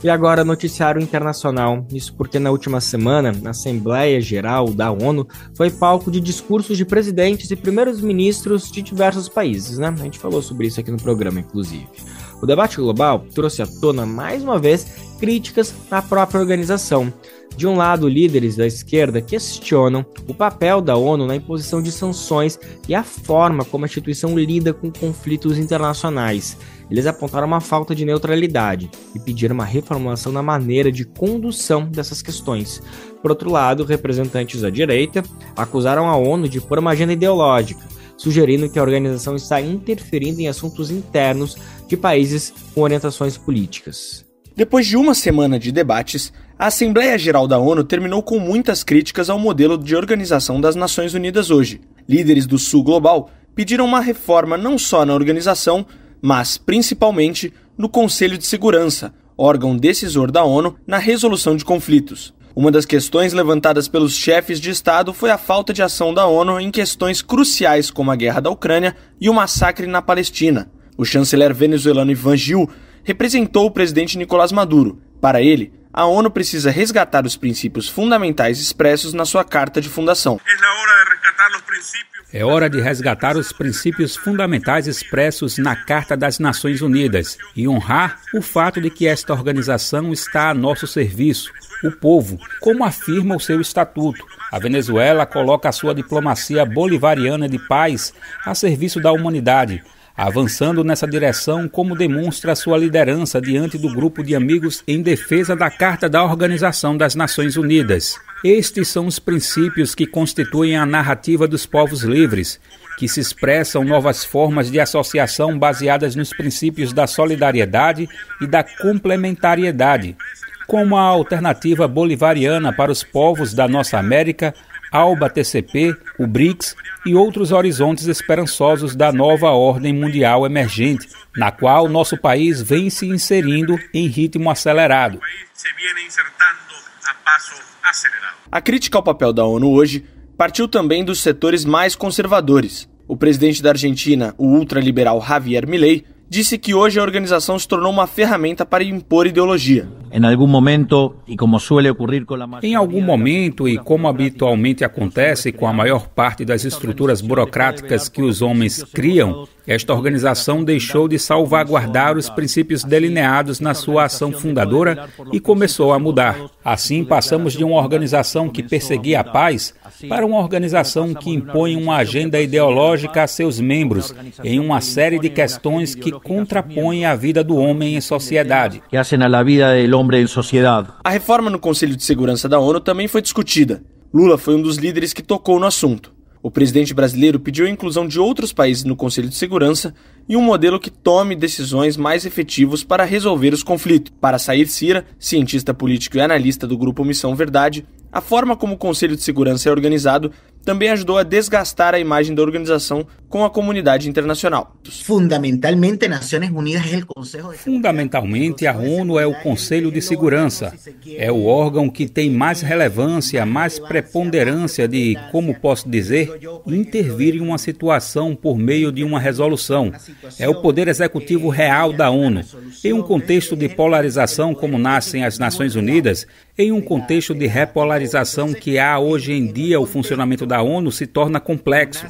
E agora, noticiário internacional. Isso porque na última semana, a Assembleia Geral da ONU foi palco de discursos de presidentes e primeiros ministros de diversos países, né? A gente falou sobre isso aqui no programa, inclusive. O debate global trouxe à tona, mais uma vez, críticas à própria organização. De um lado, líderes da esquerda questionam o papel da ONU na imposição de sanções e a forma como a instituição lida com conflitos internacionais. Eles apontaram uma falta de neutralidade e pediram uma reformulação na maneira de condução dessas questões. Por outro lado, representantes da direita acusaram a ONU de pôr uma agenda ideológica, sugerindo que a organização está interferindo em assuntos internos de países com orientações políticas. Depois de uma semana de debates, a Assembleia Geral da ONU terminou com muitas críticas ao modelo de organização das Nações Unidas hoje. Líderes do Sul Global pediram uma reforma não só na organização, mas, principalmente, no Conselho de Segurança, órgão decisor da ONU na resolução de conflitos. Uma das questões levantadas pelos chefes de Estado foi a falta de ação da ONU em questões cruciais como a guerra da Ucrânia e o massacre na Palestina. O chanceler venezuelano Iván Gil representou o presidente Nicolás Maduro. Para ele, a ONU precisa resgatar os princípios fundamentais expressos na sua Carta de Fundação. É hora de resgatar os princípios fundamentais expressos na Carta das Nações Unidas e honrar o fato de que esta organização está a nosso serviço, o povo, como afirma o seu estatuto. A Venezuela coloca a sua diplomacia bolivariana de paz a serviço da humanidade, avançando nessa direção como demonstra sua liderança diante do grupo de amigos em defesa da Carta da Organização das Nações Unidas. Estes são os princípios que constituem a narrativa dos povos livres, que se expressam novas formas de associação baseadas nos princípios da solidariedade e da complementariedade, como a alternativa bolivariana para os povos da nossa América, ALBA TCP, o BRICS e outros horizontes esperançosos da nova ordem mundial emergente, na qual nosso país vem se inserindo em ritmo acelerado. A crítica ao papel da ONU hoje partiu também dos setores mais conservadores. O presidente da Argentina, o ultraliberal Javier Milei, disse que hoje a organização se tornou uma ferramenta para impor ideologia. Em algum momento, e como habitualmente acontece com a maior parte das estruturas burocráticas que os homens criam, esta organização deixou de salvaguardar os princípios delineados na sua ação fundadora e começou a mudar. Assim, passamos de uma organização que perseguia a paz para uma organização que impõe uma agenda ideológica a seus membros em uma série de questões que contrapõem a vida do homem em sociedade. A reforma no Conselho de Segurança da ONU também foi discutida. Lula foi um dos líderes que tocou no assunto. O presidente brasileiro pediu a inclusão de outros países no Conselho de Segurança e um modelo que tome decisões mais efetivas para resolver os conflitos. Para Sair Cira, cientista político e analista do Grupo Missão Verdade, a forma como o Conselho de Segurança é organizado também ajudou a desgastar a imagem da organização com a comunidade internacional. Fundamentalmente, a ONU é o Conselho de Segurança. É o órgão que tem mais relevância, mais preponderância de, como posso dizer, intervir em uma situação por meio de uma resolução. É o poder executivo real da ONU. Em um contexto de polarização como nascem as Nações Unidas, em um contexto de repolarização que há hoje em dia, o funcionamento da ONU se torna complexo.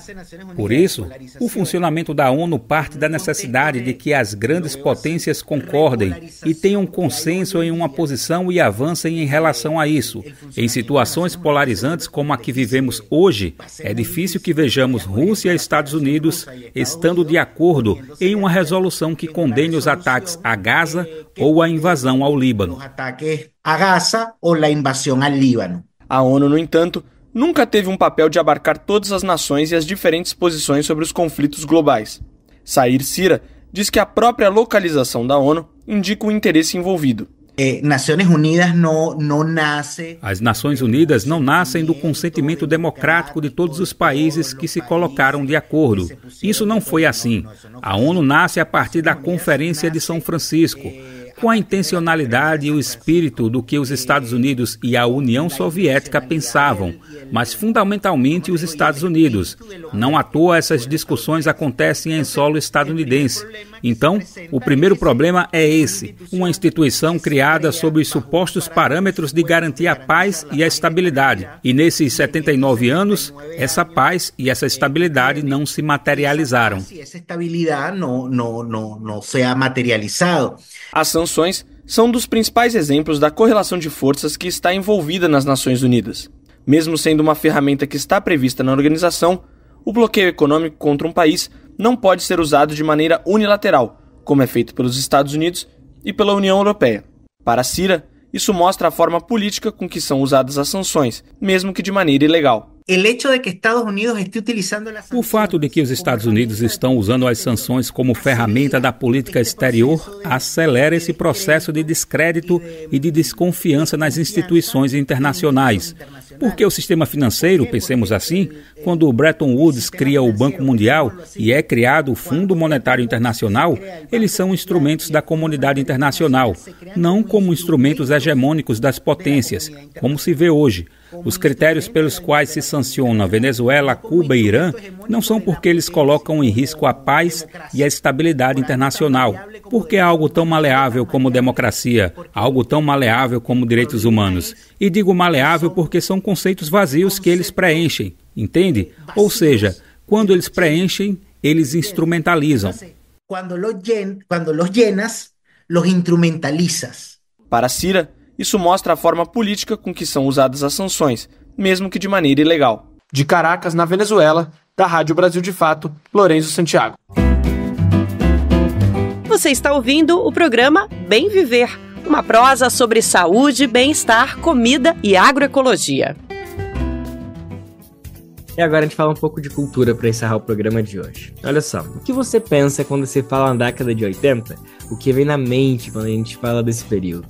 Por isso, o funcionamento da ONU parte da necessidade de que as grandes potências concordem e tenham consenso em uma posição e avancem em relação a isso. Em situações polarizantes como a que vivemos hoje, é difícil que vejamos Rússia e Estados Unidos estando de acordo em uma resolução que condene os ataques a Gaza ou a invasão ao Líbano. A ONU, no entanto, nunca teve um papel de abarcar todas as nações e as diferentes posições sobre os conflitos globais. Sair Cira diz que a própria localização da ONU indica o interesse envolvido. As Nações Unidas não nascem do consentimento democrático de todos os países que se colocaram de acordo. Isso não foi assim. A ONU nasce a partir da Conferência de São Francisco. com a intencionalidade e o espírito do que os Estados Unidos e a União Soviética pensavam, mas fundamentalmente os Estados Unidos. Não à toa essas discussões acontecem em solo estadunidense. Então, o primeiro problema é esse: uma instituição criada sob os supostos parâmetros de garantir a paz e a estabilidade. E nesses 79 anos, essa paz e essa estabilidade não se materializaram. As sanções são um dos principais exemplos da correlação de forças que está envolvida nas Nações Unidas. Mesmo sendo uma ferramenta que está prevista na organização, o bloqueio econômico contra um país não pode ser usado de maneira unilateral, como é feito pelos Estados Unidos e pela União Europeia. Para Cira, isso mostra a forma política com que são usadas as sanções, mesmo que de maneira ilegal. O fato de que os Estados Unidos estão usando as sanções como ferramenta da política exterior acelera esse processo de descrédito e de desconfiança nas instituições internacionais. Porque o sistema financeiro, pensemos assim, quando o Bretton Woods cria o Banco Mundial e é criado o Fundo Monetário Internacional, eles são instrumentos da comunidade internacional, não como instrumentos hegemônicos das potências, como se vê hoje. Os critérios pelos quais se sanciona Venezuela, Cuba e Irã não são porque eles colocam em risco a paz e a estabilidade internacional, porque é algo tão maleável como democracia, algo tão maleável como direitos humanos. E digo maleável porque são conceitos vazios que eles preenchem, entende? Ou seja, quando eles preenchem, eles instrumentalizam. Quando los llenas, los instrumentalizas. Para Cira, isso mostra a forma política com que são usadas as sanções, mesmo que de maneira ilegal. De Caracas, na Venezuela, da Rádio Brasil de Fato, Lourenço Santiago. Você está ouvindo o programa Bem Viver, uma prosa sobre saúde, bem-estar, comida e agroecologia. E agora a gente fala um pouco de cultura para encerrar o programa de hoje. Olha só, o que você pensa quando se fala na década de 80? O que vem na mente quando a gente fala desse período?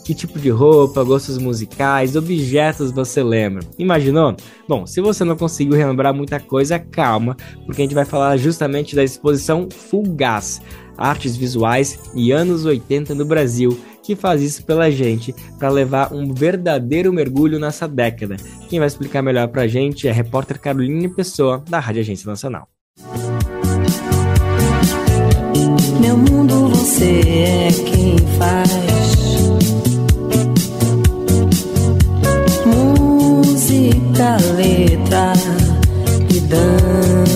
Que tipo de roupa, gostos musicais, objetos você lembra? Imaginou? Bom, se você não conseguiu relembrar muita coisa, calma, porque a gente vai falar justamente da exposição Fugaz, Artes Visuais e Anos 80 no Brasil, que faz isso pela gente, para levar um verdadeiro mergulho nessa década. Quem vai explicar melhor pra gente é a repórter Caroline Pessoa, da Rádio Agência Nacional. Meu mundo, você é quem faz. Música, letra e dança.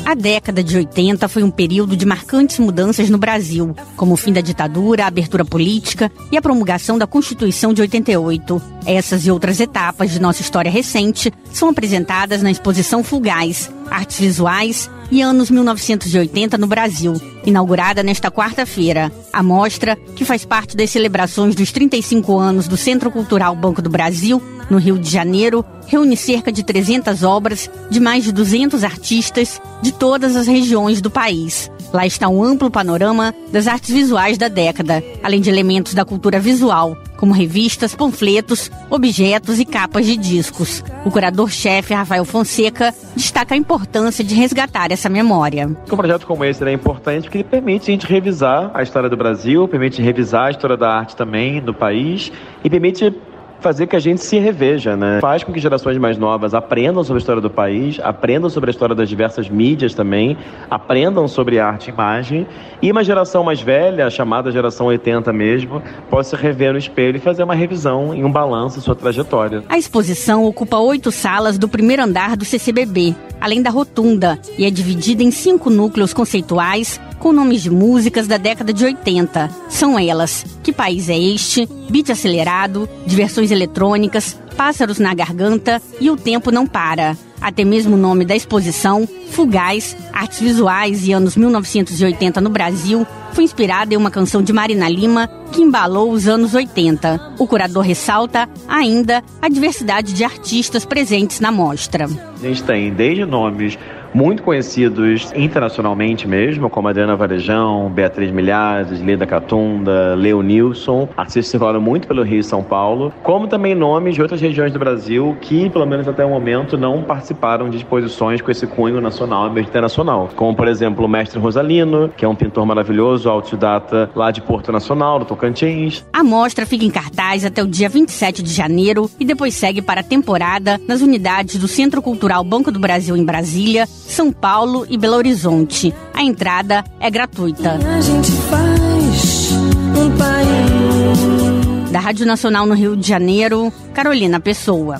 A década de 80 foi um período de marcantes mudanças no Brasil, como o fim da ditadura, a abertura política e a promulgação da Constituição de 88. Essas e outras etapas de nossa história recente são apresentadas na exposição Fugaz, Artes Visuais e Anos 1980 no Brasil, inaugurada nesta quarta-feira. A mostra, que faz parte das celebrações dos 35 anos do Centro Cultural Banco do Brasil, no Rio de Janeiro, reúne cerca de 300 obras de mais de 200 artistas de todas as regiões do país. Lá está um amplo panorama das artes visuais da década, além de elementos da cultura visual, como revistas, panfletos, objetos e capas de discos. O curador-chefe, Rafael Fonseca, destaca a importância de resgatar essa memória. Um projeto como esse é importante porque ele permite a gente revisar a história do Brasil, permite revisar a história da arte também no país e permite fazer que a gente se reveja, né? Faz com que gerações mais novas aprendam sobre a história do país, aprendam sobre a história das diversas mídias também, aprendam sobre arte e imagem, e uma geração mais velha, chamada geração 80 mesmo, possa se rever no espelho e fazer uma revisão e um balanço de sua trajetória. A exposição ocupa 8 salas do primeiro andar do CCBB, além da rotunda, e é dividida em 5 núcleos conceituais com nomes de músicas da década de 80. São elas: Que País é Este?, Beat Acelerado, Diversões Eletrônicas, Pássaros na Garganta e O Tempo Não Para. Até mesmo o nome da exposição, Fugaz, Artes Visuais e Anos 1980 no Brasil, foi inspirada em uma canção de Marina Lima que embalou os anos 80. O curador ressalta ainda a diversidade de artistas presentes na mostra. A gente tem desde nomes muito conhecidos internacionalmente mesmo, como Adriana Varejão, Beatriz Milhazes, Leda Catunda, Leo Nilson, artistas que circularam muito pelo Rio e São Paulo, como também nomes de outras regiões do Brasil que, pelo menos até o momento, não participaram de exposições com esse cunho nacional e internacional, como, por exemplo, o mestre Rosalino, que é um pintor maravilhoso, autodidata lá de Porto Nacional, do Tocantins. A mostra fica em cartaz até o dia 27 de janeiro e depois segue para a temporada nas unidades do Centro Cultural Banco do Brasil em Brasília, São Paulo e Belo Horizonte. A entrada é gratuita. A gente faz um país. Da Rádio Nacional no Rio de Janeiro, Carolina Pessoa.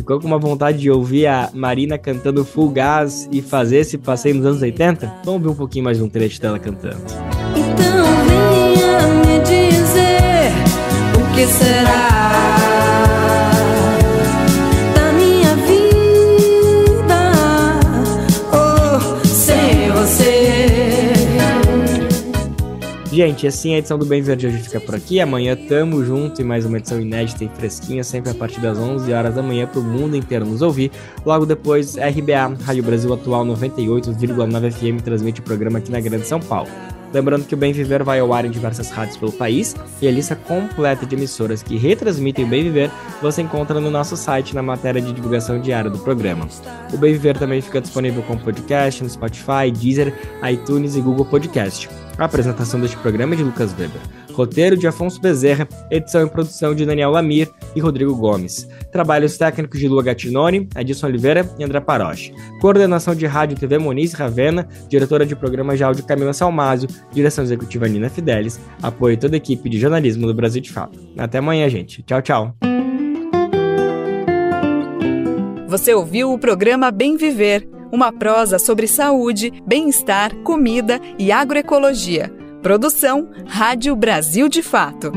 Ficou com uma vontade de ouvir a Marina cantando Full Gas e fazer esse passeio nos anos 80? Vamos ver um pouquinho mais um trecho dela cantando. Então venha me dizer o que será da minha vida, oh, sem você. Gente, assim a edição do Bem Viver de hoje fica por aqui. Amanhã tamo junto em mais uma edição inédita e fresquinha, sempre a partir das 11 horas da manhã pro mundo inteiro nos ouvir. Logo depois, RBA, Rádio Brasil Atual 98,9 FM, transmite o programa aqui na Grande São Paulo. Lembrando que o Bem Viver vai ao ar em diversas rádios pelo país e a lista completa de emissoras que retransmitem o Bem Viver você encontra no nosso site na matéria de divulgação diária do programa. O Bem Viver também fica disponível como podcast no Spotify, Deezer, iTunes e Google Podcast. A apresentação deste programa é de Lucas Weber. Roteiro de Afonso Bezerra, edição e produção de Daniel Lamir e Rodrigo Gomes. Trabalhos técnicos de Lua Gattinoni, Edson Oliveira e André Paroche. Coordenação de Rádio e TV Moniz Ravena, diretora de programa de áudio Camila Salmásio, direção executiva Nina Fidelis, apoio toda a equipe de jornalismo do Brasil de Fato. Até amanhã, gente. Tchau, tchau. Você ouviu o programa Bem Viver, uma prosa sobre saúde, bem-estar, comida e agroecologia. Produção Rádio Brasil de Fato.